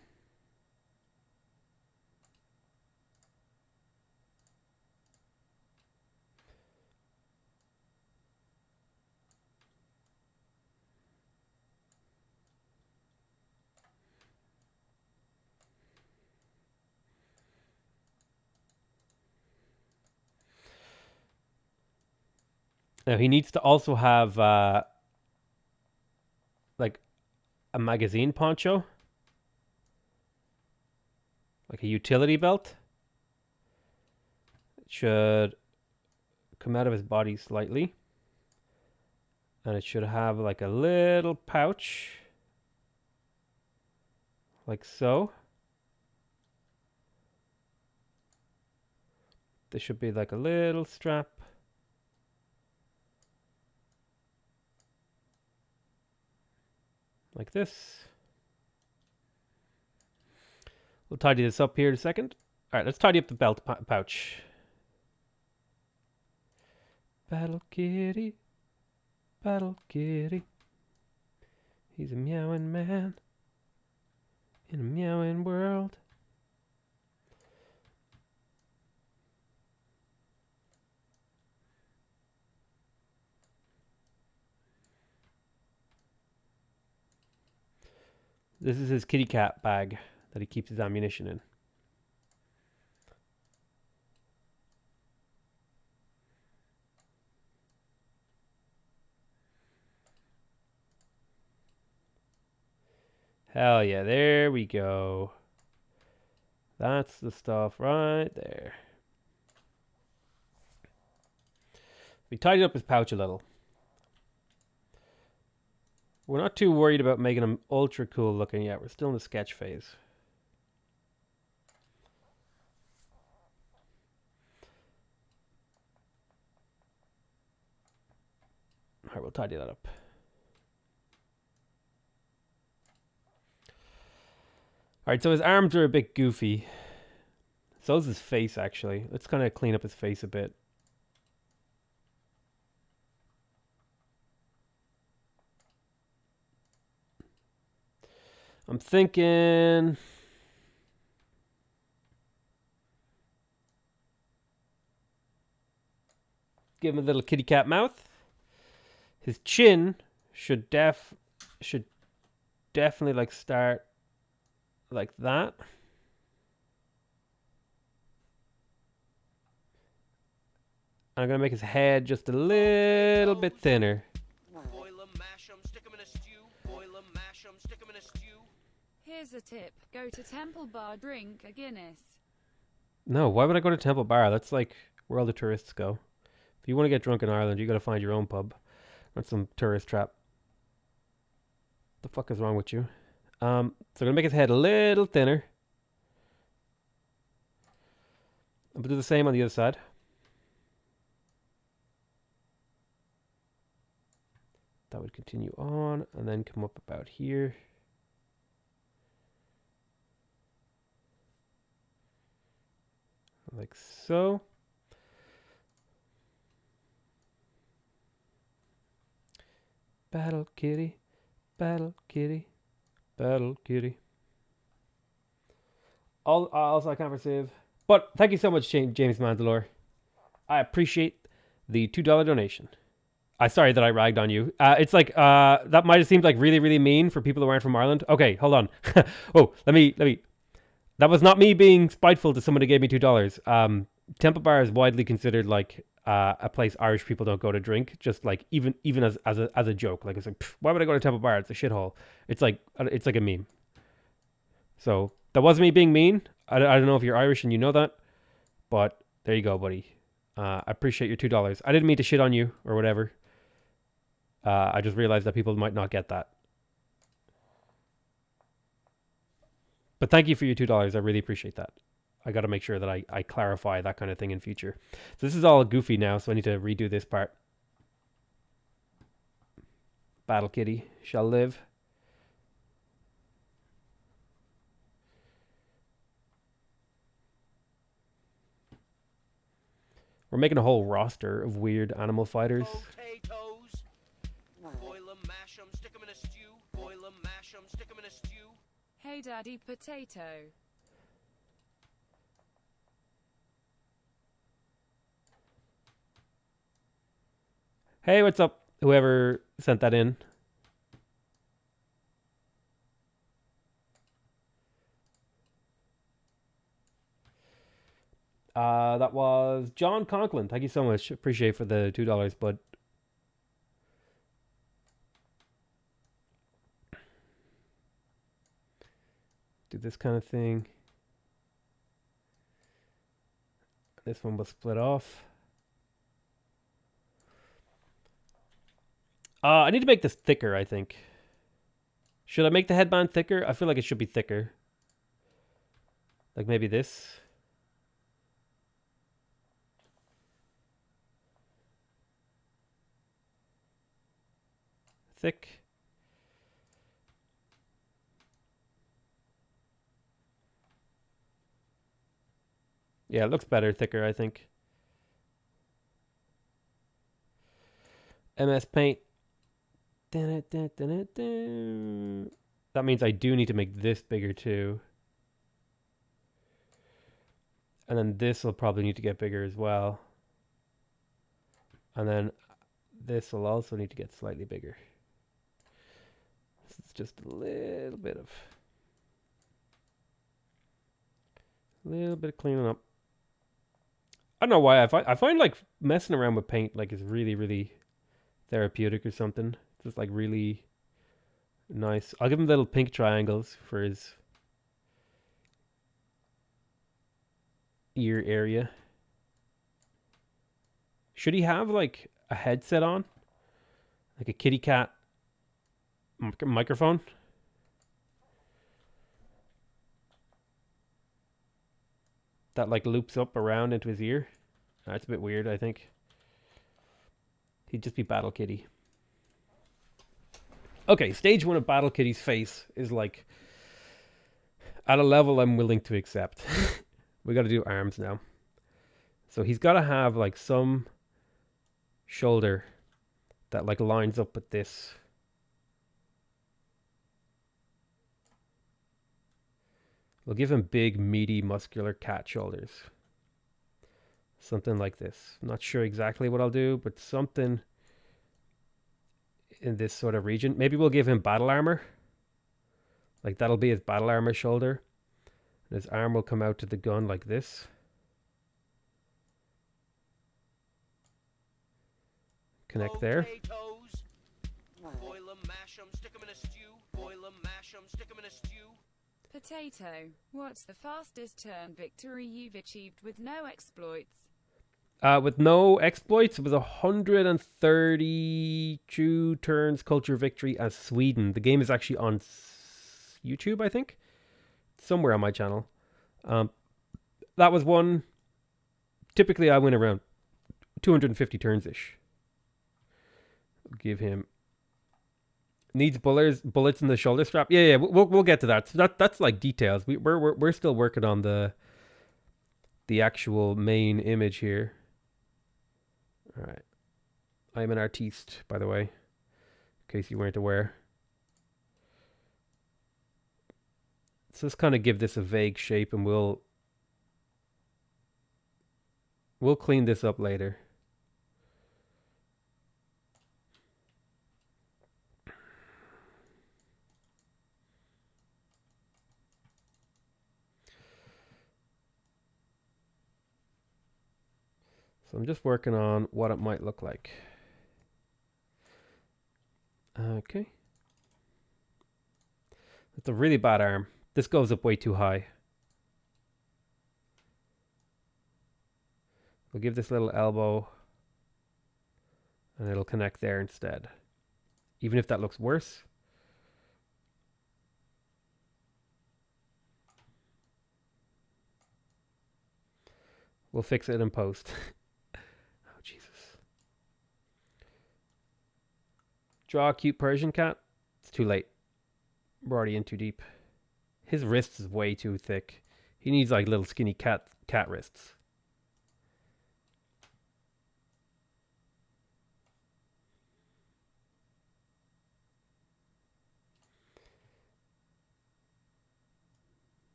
Now he needs to also have like a magazine poncho, like a utility belt. It should come out of his body slightly, and it should have like a little pouch, like so. There should be like a little strap. Like this. We'll tidy this up here in a second. All right, let's tidy up the belt pouch. Battle kitty, battle kitty. He's a meowing man in a meowing world. This is his kitty cat bag that he keeps his ammunition in. Hell yeah, there we go. That's the stuff right there. We tidied up his pouch a little. We're not too worried about making him ultra cool looking yet. We're still in the sketch phase. All right, we'll tidy that up. All right, so his arms are a bit goofy. So is his face, actually. Let's kind of clean up his face a bit. I'm thinking... give him a little kitty cat mouth. His chin should definitely like start like that. I'm gonna make his head just a little bit thinner. Boil 'em, mash 'em, stick 'em in a stew. Boil 'em, mash 'em, stick 'em in a stew. Here's a tip. Go to Temple Bar, drink a Guinness. No, why would I go to Temple Bar? That's like where all the tourists go. If you want to get drunk in Ireland, you gotta find your own pub. Not some tourist trap. The fuck is wrong with you? So I'm gonna make his head a little thinner. I'm gonna do the same on the other side. That would continue on and then come up about here. Like so. Battle kitty, battle kitty, battle kitty. Also, I can't receive. But thank you so much, James Mandalore. I appreciate the $2 donation. Sorry that I ragged on you. It's like that might have seemed like really, really mean for people who aren't from Ireland. Okay, hold on. Oh, let me. That was not me being spiteful to someone who gave me $2. Temple Bar is widely considered like a place Irish people don't go to drink. Just like even as a joke. Like it's like, why would I go to Temple Bar? It's a shithole. It's like a meme. So that wasn't me being mean. I don't know if you're Irish and you know that, but there you go, buddy. I appreciate your $2. I didn't mean to shit on you or whatever. I just realized that people might not get that. But thank you for your $2. I really appreciate that. I got to make sure that I clarify that kind of thing in future. So this is all goofy now, so I need to redo this part. Battle Kitty shall live. We're making a whole roster of weird animal fighters. Potatoes. Boil 'em, mash 'em, stick 'em in a stew. Boil 'em, mash 'em, stick 'em in a stew. Hey Daddy Potato. Hey, what's up? Whoever sent that in. That was John Conklin. Thank you so much. Appreciate for the $2, bud. Do this kind of thing. This one will split off. I need to make this thicker, I think. Should I make the headband thicker? I feel like it should be thicker. Like maybe this. Thick. Yeah, it looks better, thicker, I think. MS Paint. That means I do need to make this bigger too. And then this will probably need to get bigger as well. And then this will also need to get slightly bigger. This is just a little bit of cleaning up. I don't know why I find like messing around with paint like is really, really therapeutic or something. It's just like really nice. I'll give him little pink triangles for his ear area. Should he have like a headset on? Like a kitty cat microphone? That like loops up around into his ear? That's a bit weird, I think. He'd just be Battle Kitty. Okay, stage 1 of Battle Kitty's face is like at a level I'm willing to accept. We got to do arms now. So he's got to have like some shoulder that like lines up with this. We'll give him big, meaty, muscular cat shoulders. Something like this. I'm not sure exactly what I'll do, but something in this sort of region. Maybe we'll give him battle armor. Like that'll be his battle armor shoulder. And his arm will come out to the gun like this. Connect there. Potatoes. Boil 'em, mash 'em, stick 'em in a stew. Boil 'em, mash 'em, stick 'em in a stew. Potato. What's the fastest turn victory you've achieved with no exploits? With no exploits, it was 132 turns culture victory as Sweden. The game is actually on YouTube, I think, somewhere on my channel. That was one. Typically, I win around 250 turns ish. Give him needs bullets in the shoulder strap. Yeah, we'll get to that. So that's like details. We're still working on the actual main image here. All right, I'm an artiste, by the way, in case you weren't aware. So let's kind of give this a vague shape, and we'll clean this up later. So I'm just working on what it might look like. Okay. It's a really bad arm. This goes up way too high. We'll give this little elbow, and it'll connect there instead. Even if that looks worse. We'll fix it in post. Oh, Jesus. Draw a cute Persian cat. It's too late. We're already in too deep. His wrists is way too thick. He needs like little skinny cat wrists.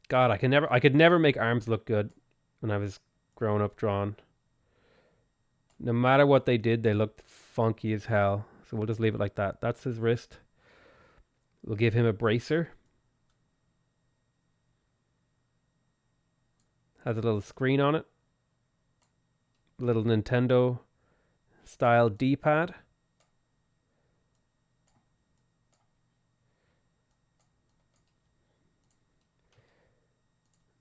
God, I could never make arms look good when I was growing up drawn. No matter what they did, they looked funky as hell. So we'll just leave it like that. That's his wrist. We'll give him a bracer. Has a little screen on it. Little Nintendo style D-pad.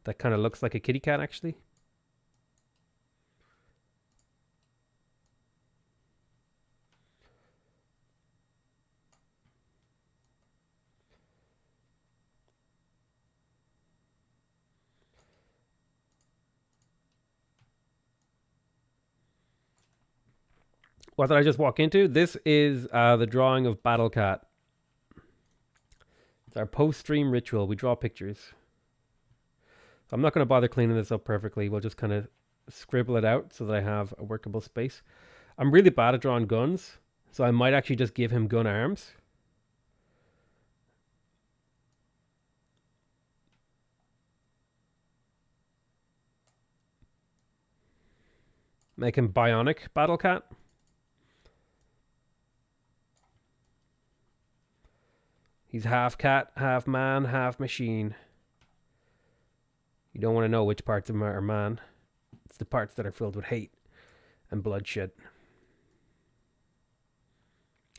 That kind of looks like a kitty cat, actually. What did I just walk into? This is the drawing of Battle Cat. It's our post-stream ritual. We draw pictures. So I'm not going to bother cleaning this up perfectly. We'll just kind of scribble it out so that I have a workable space. I'm really bad at drawing guns, so I might actually just give him gun arms. Make him bionic Battle Cat. He's half cat, half man, half machine. You don't want to know which parts of him are man. It's the parts that are filled with hate and bloodshed.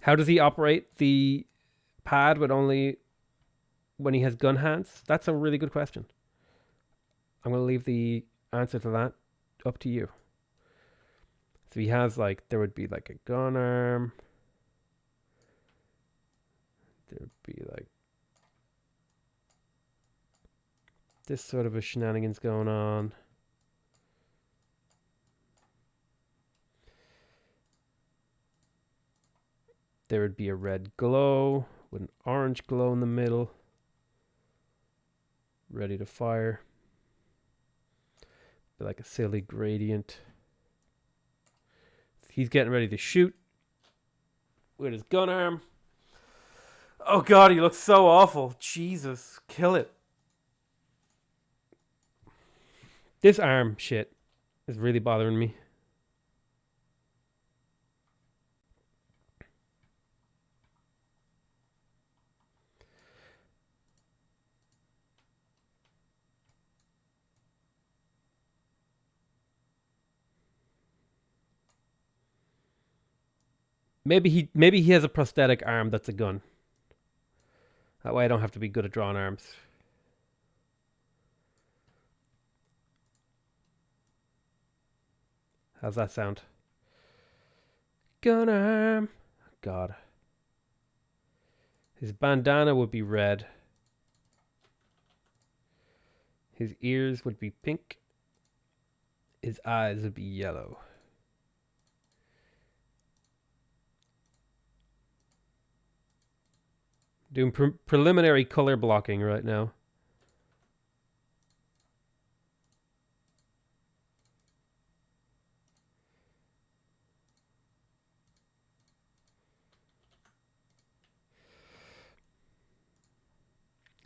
How does he operate the pad with only when he has gun hands? That's a really good question. I'm going to leave the answer to that up to you. So he has like, there would be like a gun arm. There would be like this sort of a shenanigans going on. There would be a red glow with an orange glow in the middle. Ready to fire. Be like a silly gradient. He's getting ready to shoot with his gun arm. Oh God, he looks so awful. Jesus, kill it. This arm shit is really bothering me. Maybe he has a prosthetic arm that's a gun. That way I don't have to be good at drawing arms. How's that sound? Gun arm. God. His bandana would be red. His ears would be pink. His eyes would be yellow. Doing preliminary color blocking right now.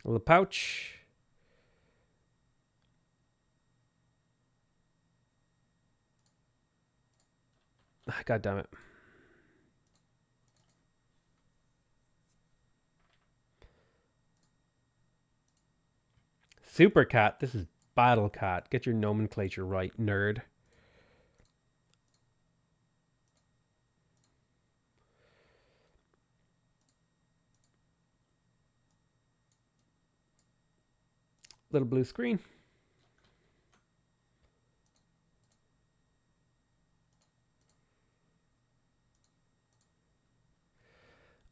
A little pouch. God damn it. Super Cat. This is Battle Cat. Get your nomenclature right, nerd. Little blue screen.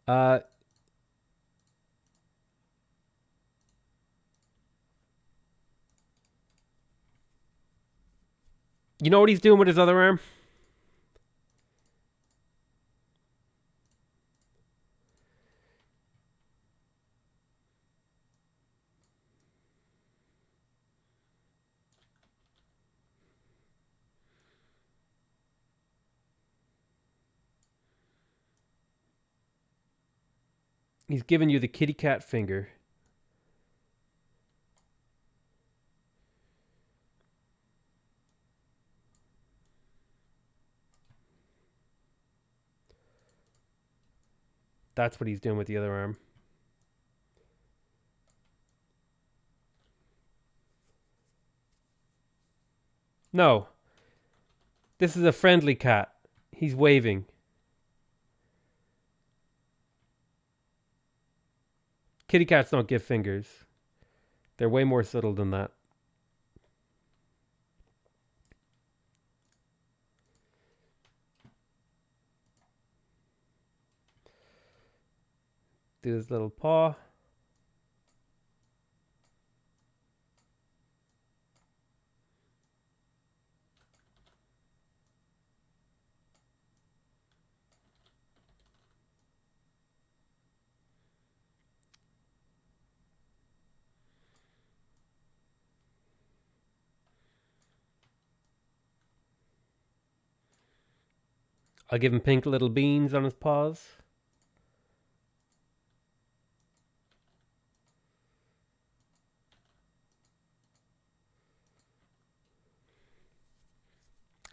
You know what he's doing with his other arm? He's giving you the kitty cat finger. That's what he's doing with the other arm. No. This is a friendly cat. He's waving. Kitty cats don't give fingers. They're way more subtle than that. Do his little paw. I'll give him pink little beans on his paws.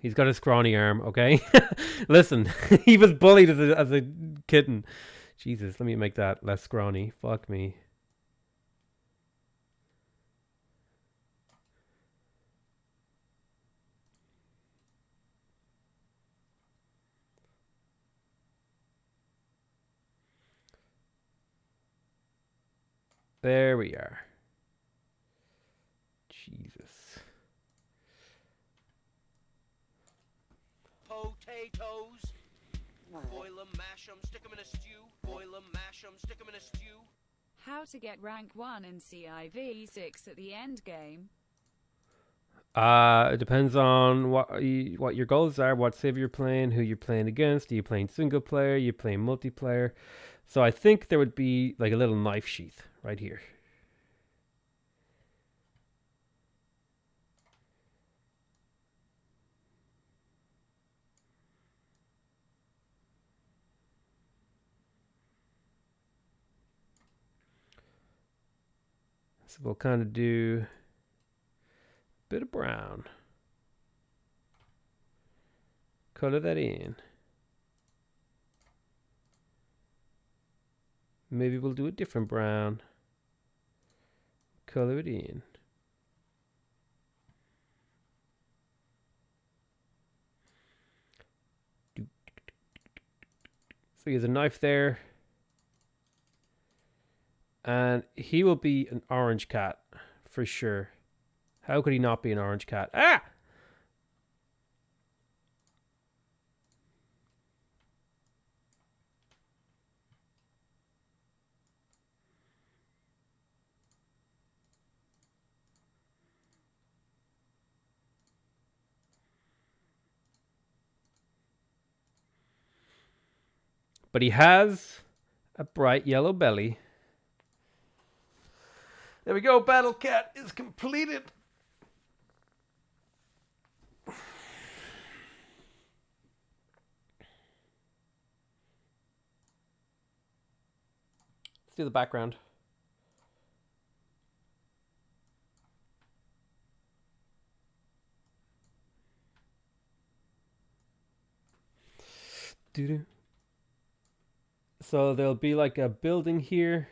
He's got a scrawny arm, okay? Listen, he was bullied as a kitten. Jesus, let me make that less scrawny. Fuck me. There we are. Jesus. Potatoes. Boil 'em, mash 'em, stick 'em in a stew. Boil 'em, mash 'em, stick 'em in a stew. How to get rank 1 in CIV6 at the end game. It depends on what your goals are, what civ you're playing, who you're playing against. Are you playing single player? Are you playing multiplayer? So I think there would be like a little knife sheath right here. So we'll kind of do a bit of brown. Color that in. Maybe we'll do a different brown. Color it in. So he has a knife there. And he will be an orange cat for sure. How could he not be an orange cat? Ah! But he has a bright yellow belly. There we go. Battle Cat is completed. Let's do the background. Doo-doo. So there'll be like a building here.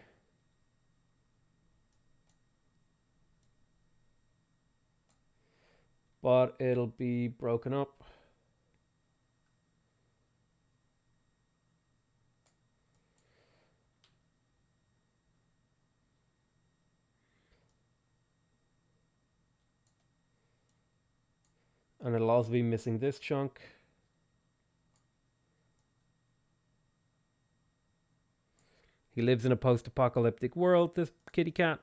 But it'll be broken up. And it'll also be missing this chunk. He lives in a post-apocalyptic world, this kitty cat.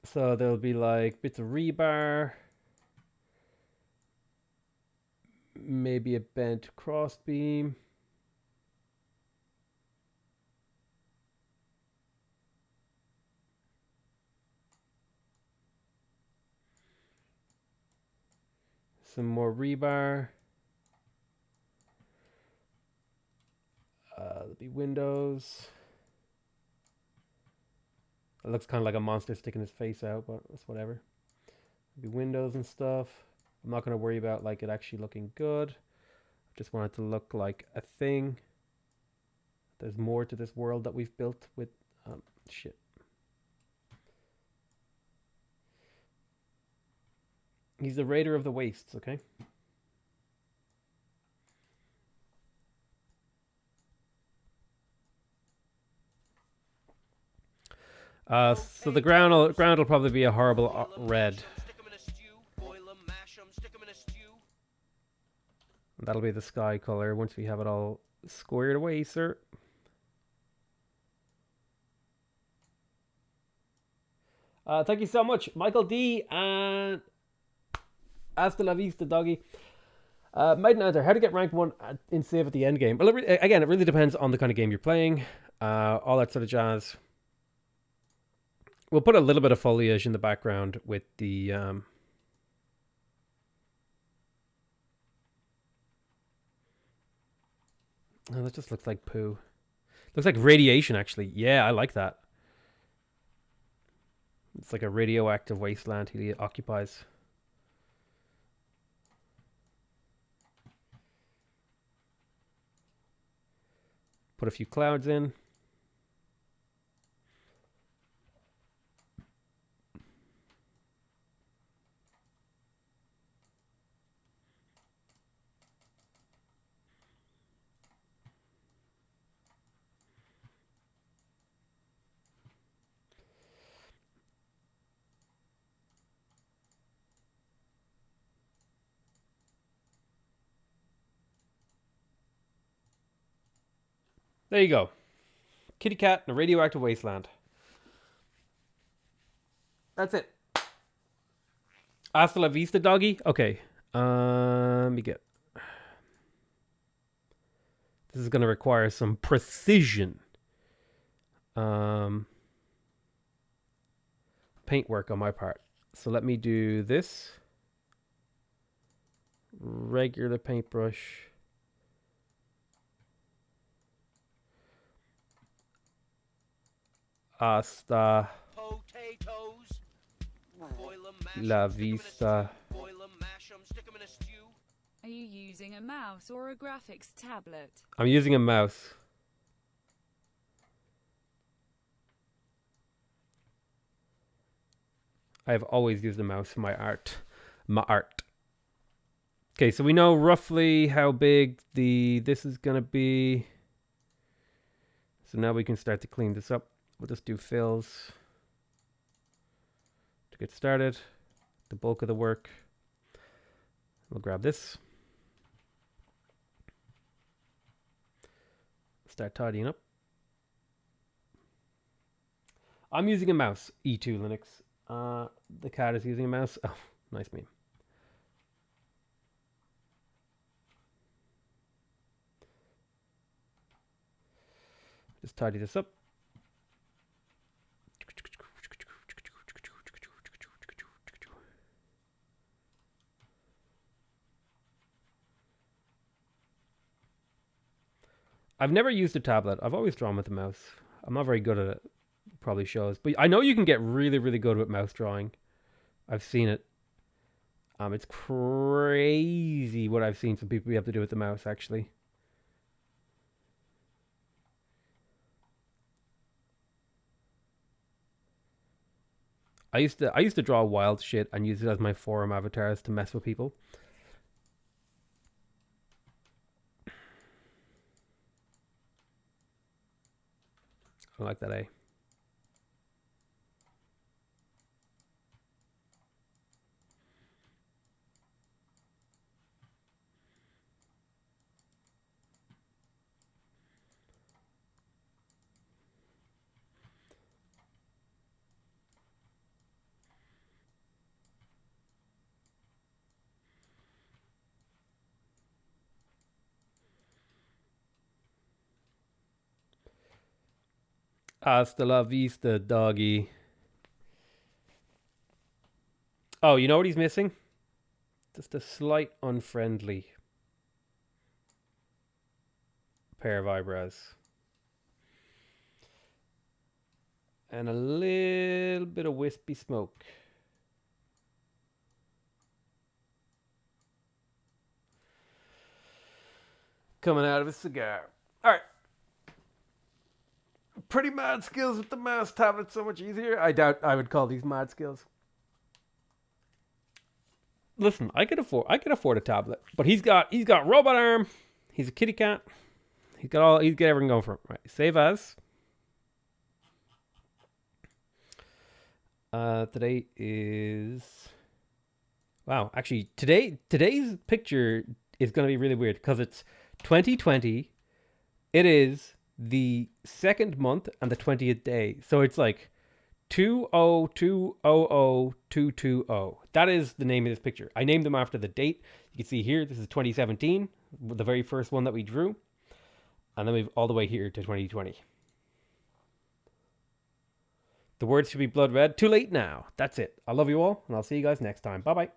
So there'll be like bits of rebar. Maybe a bent crossbeam. Some more rebar. There'll be windows. It looks kind of like a monster sticking his face out, but that's whatever. There'll be windows and stuff. I'm not going to worry about like it actually looking good. I just want it to look like a thing. There's more to this world that we've built with shit. He's the raider of the wastes, okay? So the ground will probably be a horrible red. That'll be the sky color once we have it all squared away, sir. Thank you so much, Michael D. And hasta la vista, doggy. Maiden answer: how to get rank 1 in save at the end game? Well, again, it really depends on the kind of game you're playing. All that sort of jazz. We'll put a little bit of foliage in the background with the oh, that just looks like poo. Looks like radiation, actually. Yeah, I like that. It's like a radioactive wasteland he occupies. Put a few clouds in. There you go. Kitty cat in a radioactive wasteland. That's it. Hasta la vista, doggy. Okay. Let me get. This is going to require some precision. Paintwork on my part. So let me do this. Regular paintbrush. Hasta Potatoes. Boil 'em, mash 'em, la stick 'em in a vista. stew. Boil 'em, mash 'em, stick 'em in a stew. Are you using a mouse or a graphics tablet? I'm using a mouse. I have always used a mouse for my art. Okay, so we know roughly how big this is gonna be. So now we can start to clean this up. We'll just do fills to to get started, the bulk of the work. We'll grab this. Start tidying up. I'm using a mouse, E2 Linux. The cat is using a mouse. Oh, nice meme. Just tidy this up. I've never used a tablet. I've always drawn with the mouse. I'm not very good at it. Probably shows. But I know you can get really, really good with mouse drawing. I've seen it. It's crazy what I've seen some people be able to do with the mouse, actually. I used to draw wild shit and use it as my forum avatars to mess with people. I like that, eh? Hasta la vista, doggy. Oh, you know what he's missing? Just a slight unfriendly pair of eyebrows. And a little bit of wispy smoke. Coming out of a cigar. Alright. Pretty mad skills with the mouse tablet, so much easier. I doubt I would call these mad skills. Listen, I could afford a tablet, but he's got robot arm. He's a kitty cat. He's got everything going for him. Right, save as. Today is, wow. Actually, today's picture is going to be really weird because it's 2020. It is the 2nd month and the 20th day, so it's like 202000220. That is the name of this picture. I named them after the date. You can see here, this is 2017, the very first one that we drew. And then we've all the way here to 2020. The words should be blood red. Too late now. That's it. I love you all, and I'll see you guys next time. Bye-bye.